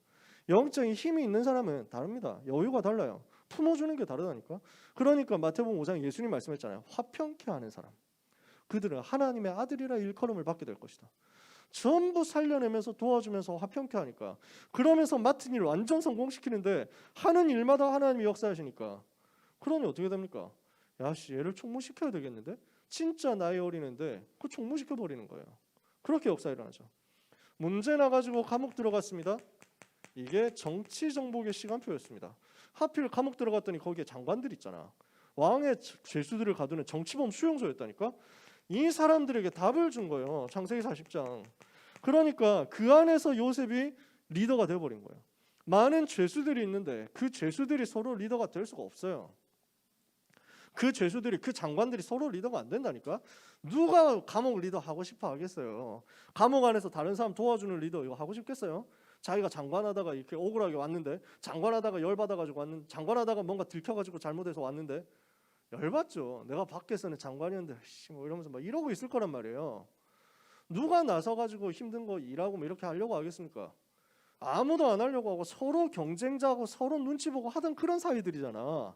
S2: 영적인 힘이 있는 사람은 다릅니다. 여유가 달라요. 품어주는 게 다르다니까. 그러니까 마태복음 5장 예수님 말씀했잖아요. 화평케 하는 사람. 그들은 하나님의 아들이라 일컬음을 받게 될 것이다. 전부 살려내면서 도와주면서 화평케 하니까. 그러면서 맡은 일 완전 성공시키는데 하는 일마다 하나님이 역사하시니까. 그러니 어떻게 됩니까? 야씨 얘를 총무시켜야 되겠는데? 진짜 나이 어리는데 그 총무시켜버리는 거예요. 그렇게 역사 일어나죠. 문제 나가지고 감옥 들어갔습니다. 이게 정치 정복의 시간표였습니다. 하필 감옥 들어갔더니 거기에 장관들 있잖아. 왕의 죄수들을 가두는 정치범 수용소였다니까. 이 사람들에게 답을 준 거예요. 창세기 40장. 그러니까 그 안에서 요셉이 리더가 되어버린 거예요. 많은 죄수들이 있는데 그 죄수들이 서로 리더가 될 수가 없어요. 그 죄수들이, 그 장관들이 서로 리더가 안 된다니까. 누가 감옥 리더 하고 싶어 하겠어요. 감옥 안에서 다른 사람 도와주는 리더 이거 하고 싶겠어요? 자기가 장관하다가 이렇게 억울하게 왔는데, 장관하다가 열받아가지고 왔는데, 장관하다가 뭔가 들켜가지고 잘못해서 왔는데 열받죠. 내가 밖에서는 장관이었는데 뭐 이러면서 막 이러고 있을 거란 말이에요. 누가 나서가지고 힘든 거 일하고 뭐 이렇게 하려고 하겠습니까? 아무도 안 하려고 하고 서로 경쟁자고 서로 눈치 보고 하던 그런 사이들이잖아.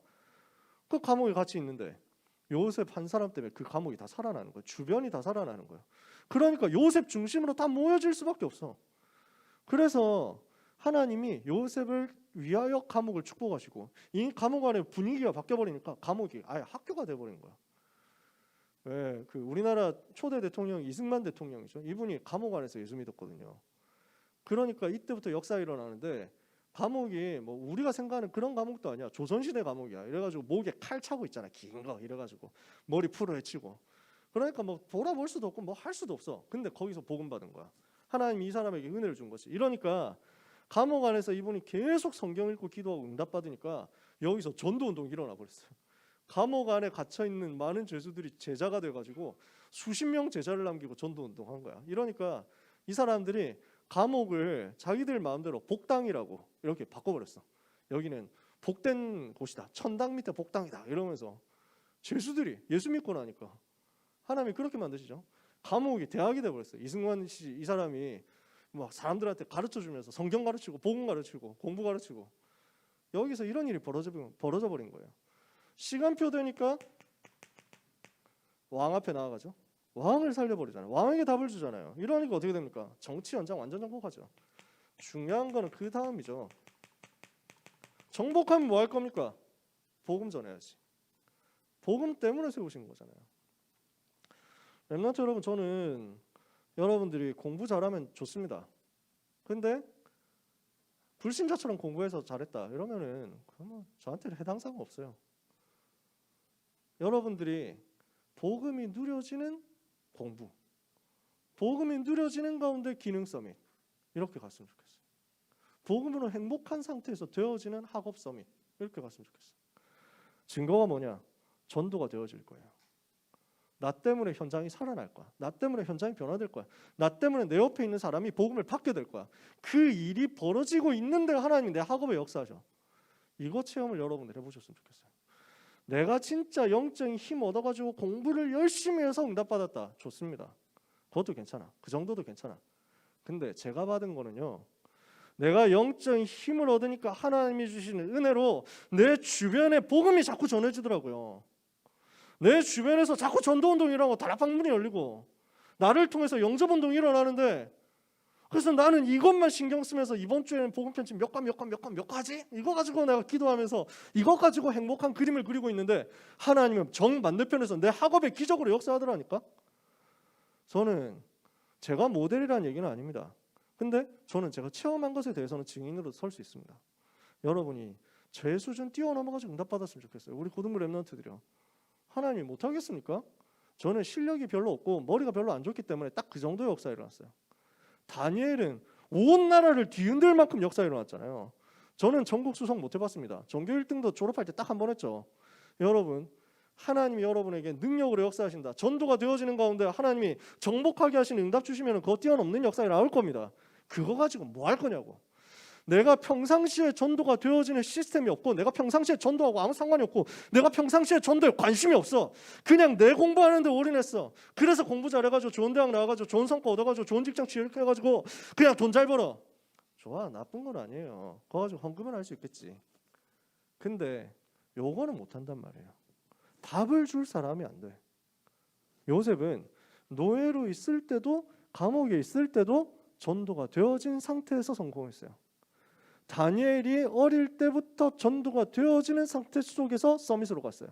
S2: 그 감옥에 같이 있는데 요셉 한 사람 때문에 그 감옥이 다 살아나는 거예요. 주변이 다 살아나는 거예요. 그러니까 요셉 중심으로 다 모여질 수밖에 없어. 그래서 하나님이 요셉을 위하여 감옥을 축복하시고 이 감옥 안에 분위기가 바뀌어버리니까 감옥이 아예 학교가 돼버린 거야. 왜? 그 우리나라 초대 대통령 이승만 대통령이죠. 이분이 감옥 안에서 예수 믿었거든요. 그러니까 이때부터 역사가 일어나는데 감옥이 뭐 우리가 생각하는 그런 감옥도 아니야. 조선시대 감옥이야. 이래가지고 목에 칼 차고 있잖아. 긴 거 이래가지고 머리 풀어 헤치고. 그러니까 뭐 돌아볼 수도 없고 뭐 할 수도 없어. 근데 거기서 복음 받은 거야. 하나님이 이 사람에게 은혜를 준 거지. 이러니까 감옥 안에서 이분이 계속 성경 읽고 기도하고 응답 받으니까 여기서 전도 운동이 일어나 버렸어요. 감옥 안에 갇혀 있는 많은 죄수들이 제자가 돼가지고 수십 명 제자를 남기고 전도 운동한 거야. 이러니까 이 사람들이 감옥을 자기들 마음대로 복당이라고 이렇게 바꿔버렸어. 여기는 복된 곳이다. 천당 밑에 복당이다. 이러면서 죄수들이 예수 믿고 나니까 하나님이 그렇게 만드시죠. 감옥이 대학이 돼버렸어요. 이승만 씨 이 사람이 막 사람들한테 가르쳐주면서 성경 가르치고 복음 가르치고 공부 가르치고 여기서 이런 일이 벌어져 버린 거예요. 시간표 되니까 왕 앞에 나와가죠. 왕을 살려버리잖아요. 왕에게 답을 주잖아요. 이러니까 어떻게 됩니까? 정치 연장 완전 정복하죠. 중요한 거는 그 다음이죠. 정복하면 뭐 할 겁니까? 복음 전해야지. 복음 때문에 세우신 거잖아요. 렘넌트 여러분, 저는 여러분들이 공부 잘하면 좋습니다. 근데 불신자처럼 공부해서 잘했다 이러면은 그러면 저한테는 해당 사항 없어요. 여러분들이 복음이 누려지는 공부, 복음이 누려지는 가운데 기능 서밋 이렇게 갔으면 좋겠어요. 복음으로 행복한 상태에서 되어지는 학업 서밋 이렇게 갔으면 좋겠어요. 증거가 뭐냐? 전도가 되어질 거예요. 나 때문에 현장이 살아날 거야. 나 때문에 현장이 변화될 거야. 나 때문에 내 옆에 있는 사람이 복음을 받게 될 거야. 그 일이 벌어지고 있는데 하나님이 내 학업에 역사하죠. 이거 체험을 여러분들 해보셨으면 좋겠어요. 내가 진짜 영적인 힘 얻어가지고 공부를 열심히 해서 응답받았다. 좋습니다. 그것도 괜찮아. 그 정도도 괜찮아. 근데 제가 받은 거는요, 내가 영적인 힘을 얻으니까 하나님이 주시는 은혜로 내 주변에 복음이 자꾸 전해지더라고요. 내 주변에서 자꾸 전도운동이라고 다락방문이 열리고 나를 통해서 영접운동이 일어나는데, 그래서 나는 이것만 신경 쓰면서 이번 주에는 복음 편집 몇 가지? 이거 가지고 내가 기도하면서 이거 가지고 행복한 그림을 그리고 있는데 하나님은 정 반대편에서 내 학업에 기적으로 역사하더라니까. 저는 제가 모델이라는 얘기는 아닙니다. 근데 저는 제가 체험한 것에 대해서는 증인으로 설 수 있습니다. 여러분이 제 수준 뛰어넘어가지고 응답받았으면 좋겠어요. 우리 고등부 렘넌트들이요. 하나님이 못하겠습니까? 저는 실력이 별로 없고 머리가 별로 안 좋기 때문에 딱 그 정도의 역사가 일어났어요. 다니엘은 온 나라를 뒤흔들 만큼 역사가 일어났잖아요. 저는 전국 수석 못 해봤습니다. 전교 1등도 졸업할 때 딱 한 번 했죠. 여러분, 하나님이 여러분에게 능력으로 역사하신다. 전도가 되어지는 가운데 하나님이 정복하게 하시는 응답 주시면 그거 뛰어넘는 역사가 나올 겁니다. 그거 가지고 뭐 할 거냐고. 내가 평상시에 전도가 되어지는 시스템이 없고 내가 평상시에 전도하고 아무 상관이 없고 내가 평상시에 전도에 관심이 없어. 그냥 내 공부하는데 올인했어. 그래서 공부 잘해가지고 좋은 대학 나와가지고 좋은 성과 얻어가지고 좋은 직장 취직해가지고 그냥 돈 잘 벌어. 좋아, 나쁜 건 아니에요. 그거 가지고 헌금은 할 수 있겠지. 근데 요거는 못한단 말이에요. 답을 줄 사람이 안 돼. 요셉은 노예로 있을 때도 감옥에 있을 때도 전도가 되어진 상태에서 성공했어요. 다니엘이 어릴 때부터 전도가 되어지는 상태 속에서 서밋으로 갔어요.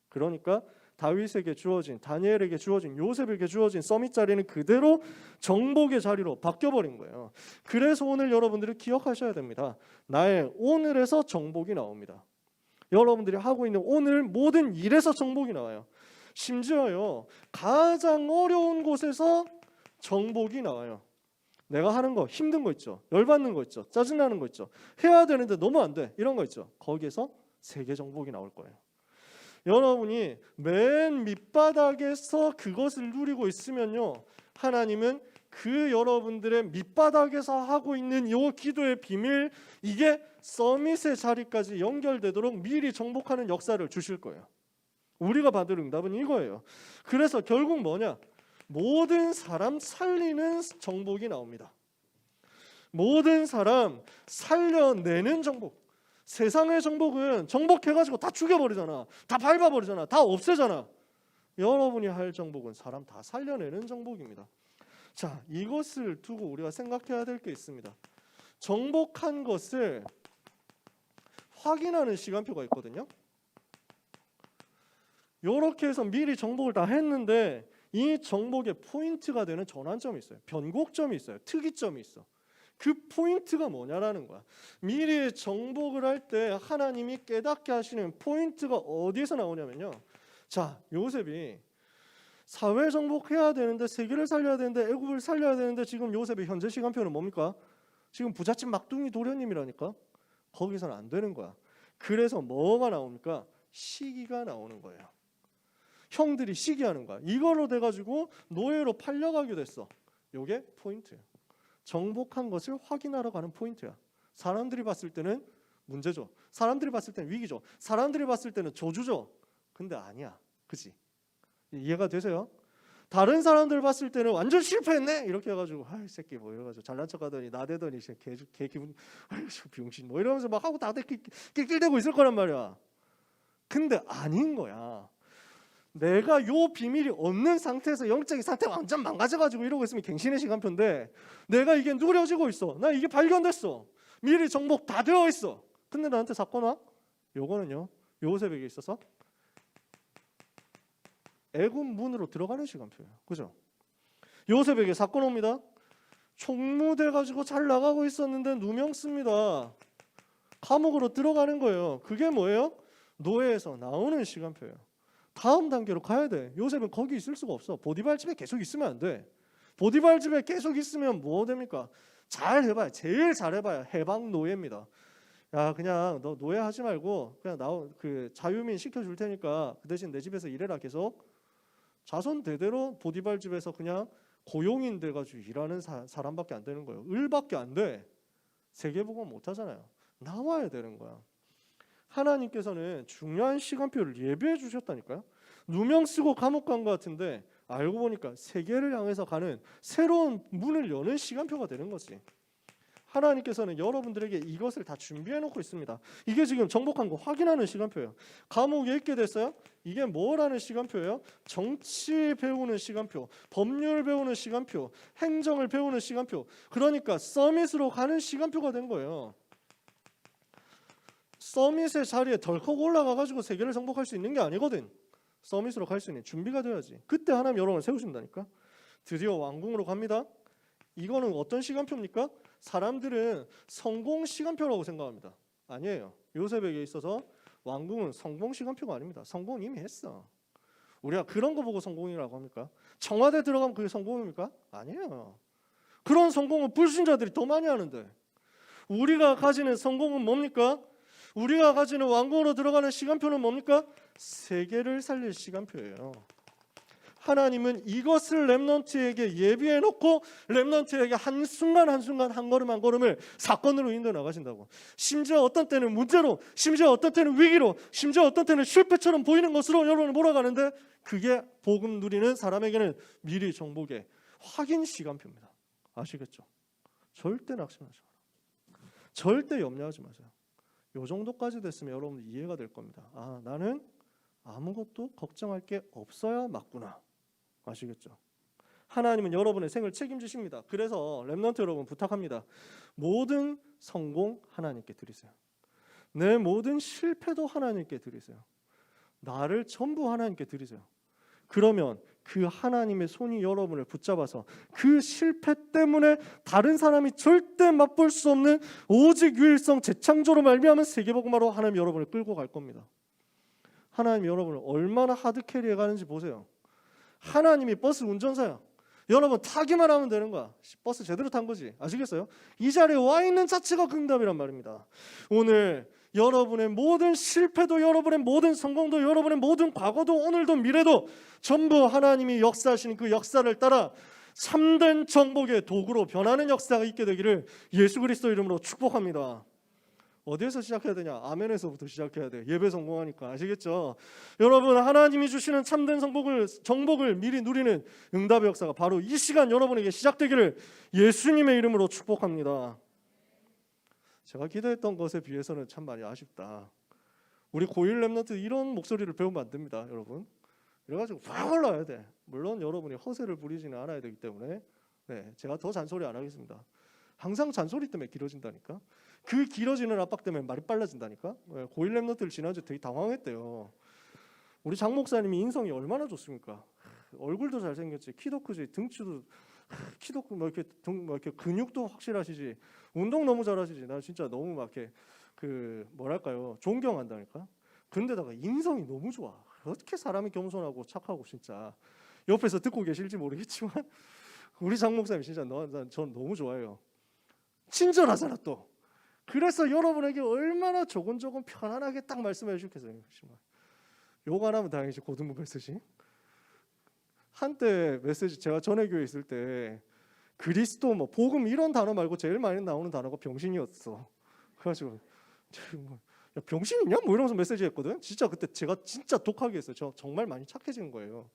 S2: 그러니까 다윗에게 주어진, 다니엘에게 주어진, 요셉에게 주어진 서밋 자리는 그대로 정복의 자리로 바뀌어버린 거예요. 그래서 오늘 여러분들이 기억하셔야 됩니다. 나의 오늘에서 정복이 나옵니다. 여러분들이 하고 있는 오늘 모든 일에서 정복이 나와요. 심지어요, 가장 어려운 곳에서 정복이 나와요. 내가 하는 거 힘든 거 있죠. 열받는 거 있죠. 짜증나는 거 있죠. 해야 되는데 너무 안 돼. 이런 거 있죠. 거기에서 세계 정복이 나올 거예요. 여러분이 맨 밑바닥에서 그것을 누리고 있으면요, 하나님은 그 여러분들의 밑바닥에서 하고 있는 이 기도의 비밀, 이게 서밋의 자리까지 연결되도록 미리 정복하는 역사를 주실 거예요. 우리가 받을 응답은 이거예요. 그래서 결국 뭐냐? 모든 사람 살리는 정복이 나옵니다. 모든 사람 살려내는 정복. 세상의 정복은 정복해가지고 다 죽여버리잖아. 다 밟아버리잖아. 다 없애잖아. 여러분이 할 정복은 사람 다 살려내는 정복입니다. 자, 이것을 두고 우리가 생각해야 될 게 있습니다. 정복한 것을 확인하는 시간표가 있거든요. 이렇게 해서 미리 정복을 다 했는데 이 정복의 포인트가 되는 전환점이 있어요. 변곡점이 있어요. 특이점이 있어. 그 포인트가 뭐냐라는 거야. 미리 정복을 할 때 하나님이 깨닫게 하시는 포인트가 어디에서 나오냐면요. 자, 요셉이 사회 정복해야 되는데, 세계를 살려야 되는데, 애굽을 살려야 되는데, 지금 요셉의 현재 시간표는 뭡니까? 지금 부잣집 막둥이 도련님이라니까. 거기서는 안 되는 거야. 그래서 뭐가 나옵니까? 시기가 나오는 거예요. 형들이 시기하는 거야. 이걸로 돼가지고 노예로 팔려가게 됐어. 요게 포인트예요. 정복한 것을 확인하러 가는 포인트야. 사람들이 봤을 때는 문제죠. 사람들이 봤을 때는 위기죠. 사람들이 봤을 때는 저주죠. 근데 아니야. 그지? 이해가 되세요? 다른 사람들 봤을 때는 완전 실패했네 이렇게 해가지고 아이 새끼 뭐 이래가지고 잘난 척하더니 나대더니 개 기분 아이 병신 뭐 이러면서 막 하고 다들 낄낄대고 있을 거란 말이야. 근데 아닌 거야. 내가 요 비밀이 없는 상태에서 영적인 상태가 완전 망가져가지고 이러고 있으면 갱신의 시간표인데, 내가 이게 누려지고 있어. 나 이게 발견됐어. 미리 정복 다 되어 있어. 근데 나한테 사건 와? 요거는요, 요셉에게 있어서 애굽 문으로 들어가는 시간표예요. 그죠? 요셉에게 사건 옵니다. 총무돼 가지고 잘 나가고 있었는데 누명 씁니다. 감옥으로 들어가는 거예요. 그게 뭐예요? 노예에서 나오는 시간표예요. 다음 단계로 가야 돼. 요셉은 거기 있을 수가 없어. 보디발 집에 계속 있으면 안 돼. 보디발 집에 계속 있으면 뭐 됩니까? 잘 해봐야, 제일 잘 해봐야 해방 노예입니다. 야, 그냥 너 노예 하지 말고 그냥 그 자유민 시켜줄 테니까 그 대신 내 집에서 일해라. 계속 자손 대대로 보디발 집에서 그냥 고용인 돼가지고 일하는 사람밖에 안 되는 거예요. 을밖에 안 돼. 세계복음 못 하잖아요. 나와야 되는 거야. 하나님께서는 중요한 시간표를 예비해 주셨다니까요. 누명 쓰고 감옥 간 것 같은데 알고 보니까 세계를 향해서 가는 새로운 문을 여는 시간표가 되는 거지. 하나님께서는 여러분들에게 이것을 다 준비해 놓고 있습니다. 이게 지금 정복한 거 확인하는 시간표예요. 감옥에 있게 됐어요? 이게 뭐라는 시간표예요? 정치 배우는 시간표, 법률 배우는 시간표, 행정을 배우는 시간표. 그러니까 서밋으로 가는 시간표가 된 거예요. 서밋의 자리에 덜컥 올라가가지고 세계를 정복할 수 있는 게 아니거든. 서밋으로 갈 수 있는 준비가 돼야지. 그때 하나님 여러분을 세우신다니까. 드디어 왕궁으로 갑니다. 이거는 어떤 시간표입니까? 사람들은 성공 시간표라고 생각합니다. 아니에요. 요셉에게 있어서 왕궁은 성공 시간표가 아닙니다. 성공은 이미 했어. 우리가 그런 거 보고 성공이라고 합니까? 청와대 들어가면 그게 성공입니까? 아니에요. 그런 성공은 불신자들이 더 많이 하는데, 우리가 가지는 성공은 뭡니까? 우리가 가지는 왕궁으로 들어가는 시간표는 뭡니까? 세계를 살릴 시간표예요. 하나님은 이것을 렘넌트에게 예비해 놓고 렘넌트에게 한순간 한순간 한 걸음 한 걸음을 사건으로 인도해 나가신다고. 심지어 어떤 때는 문제로, 심지어 어떤 때는 위기로, 심지어 어떤 때는 실패처럼 보이는 것으로 여러분을 몰아가는데, 그게 복음 누리는 사람에게는 미리 정복의 확인 시간표입니다. 아시겠죠? 절대 낙심하지 마라. 절대 염려하지 마세요. 요 정도까지 됐으면 여러분 이해가 될 겁니다. 아, 나는 아무것도 걱정할 게 없어야 맞구나. 아시겠죠? 하나님은 여러분의 생을 책임지십니다. 그래서 렘넌트 여러분 부탁합니다. 모든 성공 하나님께 드리세요. 내 모든 실패도 하나님께 드리세요. 나를 전부 하나님께 드리세요. 그러면 그 하나님의 손이 여러분을 붙잡아서 그 실패 때문에 다른 사람이 절대 맛볼 수 없는 오직 유일성 재창조로 말미암은 세계복음화로 하나님 여러분을 끌고 갈 겁니다. 하나님 여러분을 얼마나 하드캐리해 가는지 보세요. 하나님이 버스 운전사야. 여러분 타기만 하면 되는 거야. 버스 제대로 탄 거지. 아시겠어요? 이 자리에 와 있는 자체가 응답이란 말입니다. 오늘 여러분의 모든 실패도, 여러분의 모든 성공도, 여러분의 모든 과거도, 오늘도 미래도 전부 하나님이 역사하시는 그 역사를 따라 참된 정복의 도구로 변하는 역사가 있게 되기를 예수 그리스도 이름으로 축복합니다. 어디에서 시작해야 되냐? 아멘에서부터 시작해야 돼. 예배 성공하니까. 아시겠죠? 여러분, 하나님이 주시는 참된 정복을 미리 누리는 응답의 역사가 바로 이 시간 여러분에게 시작되기를 예수님의 이름으로 축복합니다. 제가 기대했던 것에 비해서는 참 많이 아쉽다. 우리 고1 렘넌트 이런 목소리를 배우면 안 됩니다, 여러분. 그래가지고 확 올라와야 돼. 물론 여러분이 허세를 부리지는 않아야 되기 때문에 제가 더 잔소리 안 하겠습니다. 항상 잔소리 때문에 길어진다니까. 그 길어지는 압박 때문에 말이 빨라진다니까. 고1 렘넌트를 지난주에 되게 당황했대요. 우리 장 목사님이 인성이 얼마나 좋습니까? 얼굴도 잘생겼지, 키도 크지, 등치도 키도 뭐 이렇게 근육도 확실하시지, 운동 너무 잘하시지. 나 진짜 너무 막 이렇게 뭐랄까요, 존경한다니까. 근데다가 인성이 너무 좋아. 어떻게 사람이 겸손하고 착하고 진짜. 옆에서 듣고 계실지 모르겠지만 우리 장 목사님 진짜 전 너무 좋아해요. 친절하잖아 또. 그래서 여러분에게 얼마나 조곤조곤 편안하게 딱 말씀해 주겠어요. 욕 안 하면 다행이지. 고등부 메시지. 한때 메시지 제가 전회교회 있을 때 그리스도 뭐 복음 이런 단어 말고 제일 많이 나오는 단어가 병신이었어. 그래가지고 야, 병신이냐? 뭐 이러면서 메시지 했거든. 진짜 그때 제가 진짜 독하게 했어요. 저 정말 많이 착해진 거예요.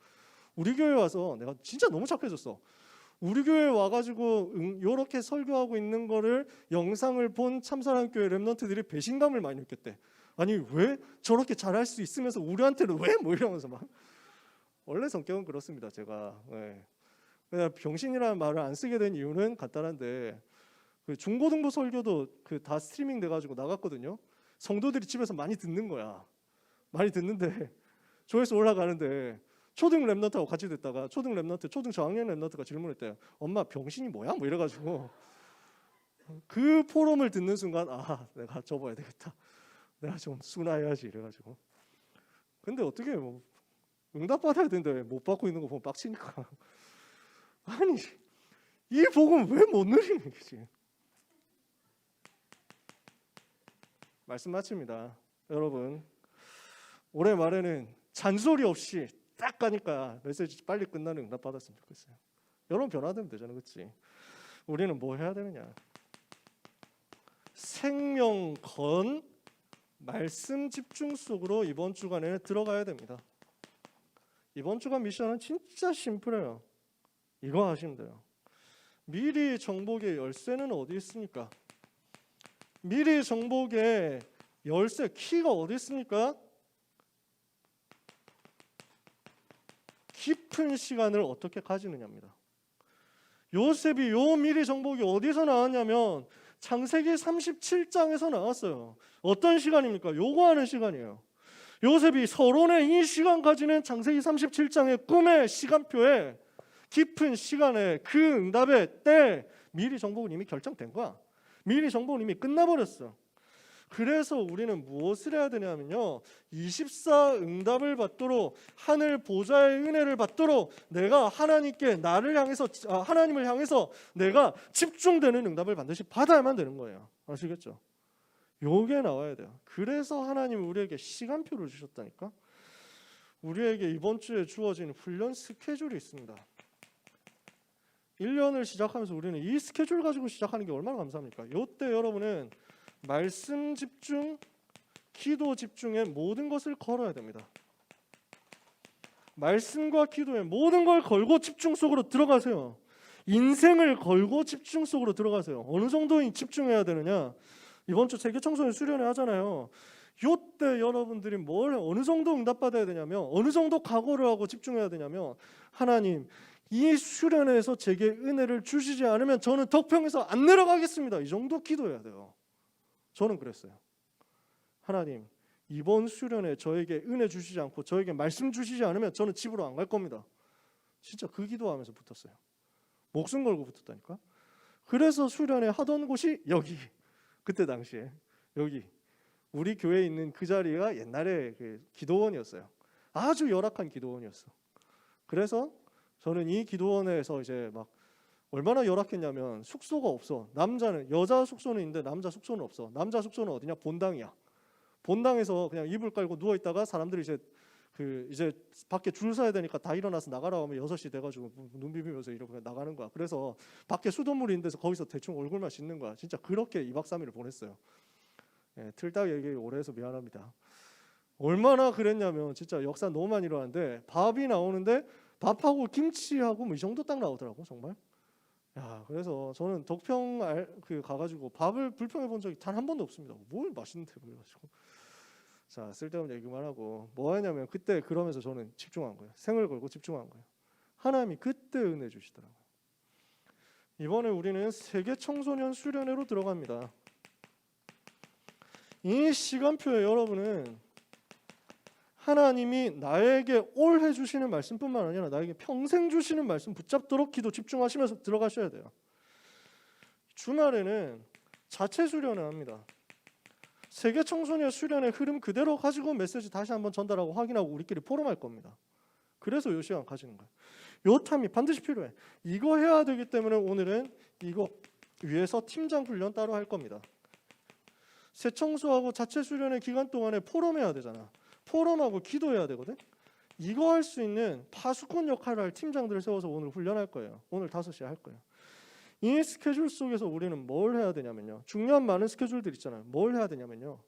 S2: 우리 교회 와서 내가 진짜 너무 착해졌어. 우리 교회 와가지고 이렇게 설교하고 있는 거를 영상을 본 참사랑교회 랩런트들이 배신감을 많이 느꼈대. 아니 왜 저렇게 잘할 수 있으면서 우리한테는 왜? 뭐 이러면서 막. 원래 성격은 그렇습니다. 제가. 네. 그냥 병신이라는 말을 안 쓰게 된 이유는 간단한데 그 중고등부 설교도 그 다 스트리밍 돼가지고 나갔거든요. 성도들이 집에서 많이 듣는 거야. 많이 듣는데 조회수 올라가는데 초등 랩런트하고 같이 듣다가 초등 저학년 랩런트가 질문했대요. 엄마 병신이 뭐야? 뭐 이래가지고 그 포럼을 듣는 순간 아 내가 접어야 되겠다. 내가 좀 순화해야지 이래가지고. 근데 어떻게 뭐 응답 받아야 되는데 못 받고 있는 거 보면 빡치니까. 아니 이 복음 왜 못 누리는 거지? 말씀 마칩니다. 여러분 올해 말에는 잔소리 없이 딱 가니까 메시지 빨리 끝나는 응답 받았으면 좋겠어요. 여러분 변화되면 되잖아, 그렇지? 우리는 뭐 해야 되느냐? 생명 건 말씀 집중 속으로 이번 주간에 들어가야 됩니다. 이번 주간 미션은 진짜 심플해요. 이거 하시면 돼요. 미리 정복의 열쇠는 어디 있습니까? 미리 정복의 열쇠 키가 어디 있습니까? 깊은 시간을 어떻게 가지느냐입니다. 요셉이 요 미리 정복이 어디서 나왔냐면 창세기 37장에서 나왔어요. 어떤 시간입니까? 요거 하는 시간이에요. 요셉이 서론의 이 시간까지는 창세기 37장의 꿈의 시간표에 깊은 시간에 그 응답의 때 미리 정복은 이미 결정된 거야. 미리 정복은 이미 끝나버렸어. 그래서 우리는 무엇을 해야 되냐면요, 24 응답을 받도록 하늘 보좌의 은혜를 받도록 내가 하나님께 하나님을 향해서 내가 집중되는 응답을 반드시 받아야만 되는 거예요. 아시겠죠? 요게 나와야 돼요. 그래서 하나님이 우리에게 시간표를 주셨다니까. 우리에게 이번 주에 주어진 훈련 스케줄이 있습니다. 1년을 시작하면서 우리는 이 스케줄 가지고 시작하는 게 얼마나 감사합니까? 요때 여러분은 말씀 집중, 기도 집중에 모든 것을 걸어야 됩니다. 말씀과 기도에 모든 걸 걸고 집중 속으로 들어가세요. 인생을 걸고 집중 속으로 들어가세요. 어느 정도 집중해야 되느냐? 이번 주 세계 청소년 수련회 하잖아요. 요때 여러분들이 어느 정도 응답받아야 되냐면, 어느 정도 각오를 하고 집중해야 되냐면, 하나님 이 수련회에서 제게 은혜를 주시지 않으면 저는 덕평에서 안 내려가겠습니다. 이 정도 기도해야 돼요. 저는 그랬어요. 하나님 이번 수련회 저에게 은혜 주시지 않고 저에게 말씀 주시지 않으면 저는 집으로 안 갈 겁니다. 진짜 그 기도하면서 붙었어요. 목숨 걸고 붙었다니까. 그래서 수련회 하던 곳이 여기, 그때 당시에 여기 우리 교회에 있는 그 자리가 옛날에 그 기도원이었어요. 아주 열악한 기도원이었어. 그래서 저는 이 기도원에서 이제 막 얼마나 열악했냐면 숙소가 없어. 여자 숙소는 있는데 남자 숙소는 없어. 남자 숙소는 어디냐? 본당이야. 본당에서 그냥 이불 깔고 누워 있다가 사람들이 이제 밖에 줄 서야 되니까 다 일어나서 나가라고 하면 6시 돼가지고 눈 비비면서 이렇게 나가는 거야. 그래서 밖에 수돗물이 있는 데서 거기서 대충 얼굴만 씻는 거야. 진짜 그렇게 2박 3일을 보냈어요. 예, 틀딱 얘기 오래 해서 미안합니다. 얼마나 그랬냐면 진짜 역사 너무 많이 일어났는데 밥이 나오는데 밥하고 김치하고 뭐 이 정도 딱 나오더라고 정말. 야, 그래서 저는 덕평 가가지고 밥을 불평해 본 적이 단 한 번도 없습니다. 뭘 맛있는데 그래가지고. 자, 쓸데없는 얘기만 하고 뭐 하냐면 그때 그러면서 저는 집중한 거예요. 생을 걸고 집중한 거예요. 하나님이 그때 은혜 주시더라고요. 이번에 우리는 세계 청소년 수련회로 들어갑니다. 이 시간표에 여러분은 하나님이 나에게 올 해주시는 말씀뿐만 아니라 나에게 평생 주시는 말씀 붙잡도록 기도 집중하시면서 들어가셔야 돼요. 주말에는 자체 수련을 합니다. 세계 청소년 수련의 흐름 그대로 가지고 메시지 다시 한번 전달하고 확인하고 우리끼리 포럼할 겁니다. 그래서 요 시간 가지는 거예요. 요 탐이 반드시 필요해. 이거 해야 되기 때문에 오늘은 이거 위에서 팀장 훈련 따로 할 겁니다. 새 청소하고 자체 수련의 기간 동안에 포럼해야 되잖아. 포럼하고 기도해야 되거든. 이거 할 수 있는 파수꾼 역할을 할 팀장들을 세워서 오늘 훈련할 거예요. 오늘 5시에 할 거예요. 이 스케줄 속에서 우리는 뭘 해야 되냐면요. 중요한 많은 스케줄들 있잖아요. 뭘 해야 되냐면요.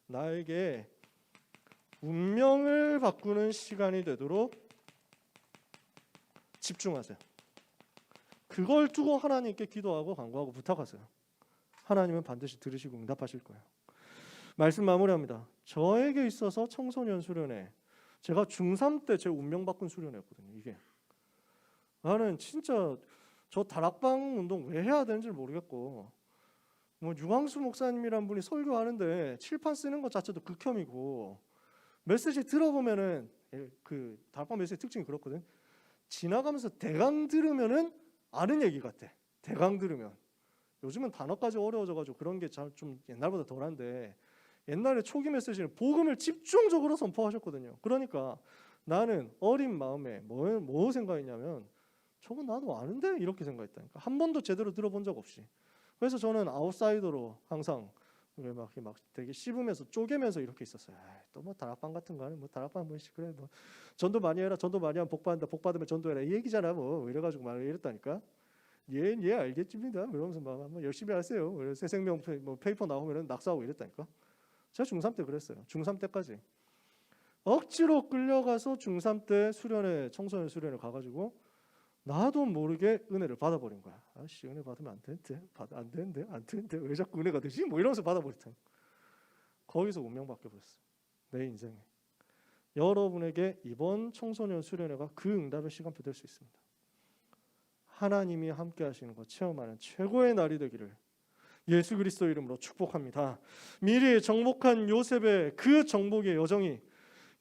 S2: 나에게 운명을 바꾸는 시간이 되도록 집중하세요. 그걸 두고 하나님께 기도하고 간구하고 부탁하세요. 하나님은 반드시 들으시고 응답하실 거예요. 말씀 마무리합니다. 저에게 있어서 청소년 수련회, 제가 중3 때 제 운명 바꾼 수련회였거든요. 이게 나는 진짜 저 다락방 운동 왜 해야 되는지 모르겠고, 뭐 유광수 목사님이란 분이 설교하는데 칠판 쓰는 것 자체도 극혐이고, 메시지 들어보면은 그 다락방 메시지 특징이 그렇거든. 지나가면서 대강 들으면은 아는 얘기 같아. 대강 들으면. 요즘은 단어까지 어려워져가지고 그런 게 좀 옛날보다 덜한데, 옛날에 초기 메시지는 복음을 집중적으로 선포하셨거든요. 그러니까 나는 어린 마음에 뭐 생각했냐면, 저거 나도 아는데 이렇게 생각했다니까. 한 번도 제대로 들어본 적 없이. 그래서 저는 아웃사이더로 항상 막 되게 씹으면서 쪼개면서 이렇게 있었어요. 또 뭐 다락방 같은 거 하는 뭐 다락방 뭐 그래 뭐 전도 많이 해라. 전도 많이 하면 복 받는다. 복 받으면 전도해라. 이 얘기잖아 뭐 이래가지고 막 이랬다니까. 예 알겠습니다. 이러면서 막 열심히 하세요. 새 생명 뭐 페이퍼 나오면은 낙서하고 이랬다니까. 제가 중3 때 그랬어요. 중3 때까지 억지로 끌려가서 중3 때 수련회 청소년 수련회 가가지고 나도 모르게 은혜를 받아버린 거야. 아씨 은혜 받으면 안 되는데 왜 자꾸 은혜가 되지? 뭐 이러면서 받아버렸다. 거기서 운명 바뀌어버렸어. 내 인생에. 여러분에게 이번 청소년 수련회가 그 응답의 시간표 될 수 있습니다. 하나님이 함께 하시는 거 체험하는 최고의 날이 되기를 예수 그리스도 이름으로 축복합니다. 미리 정복한 요셉의 그 정복의 여정이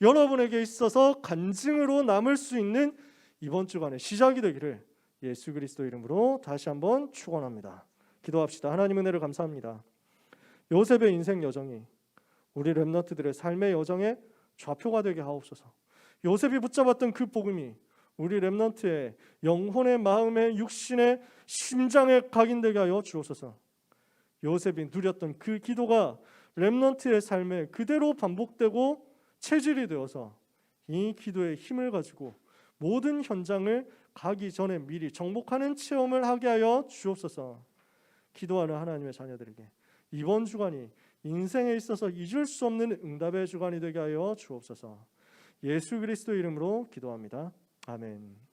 S2: 여러분에게 있어서 간증으로 남을 수 있는 이번 주간의 시작이 되기를 예수 그리스도 이름으로 다시 한번 축원합니다. 기도합시다. 하나님 은혜를 감사합니다. 요셉의 인생 여정이 우리 렘넌트들의 삶의 여정에 좌표가 되게 하옵소서. 요셉이 붙잡았던 그 복음이 우리 렘넌트의 영혼의 마음의 육신의 심장에 각인되게 하여 주옵소서. 요셉이 누렸던 그 기도가 렘넌트의 삶에 그대로 반복되고 체질이 되어서 이 기도의 힘을 가지고 모든 현장을 가기 전에 미리 정복하는 체험을 하게 하여 주옵소서. 기도하는 하나님의 자녀들에게 이번 주간이 인생에 있어서 잊을 수 없는 응답의 주간이 되게 하여 주옵소서. 예수 그리스도 이름으로 기도합니다. 아멘.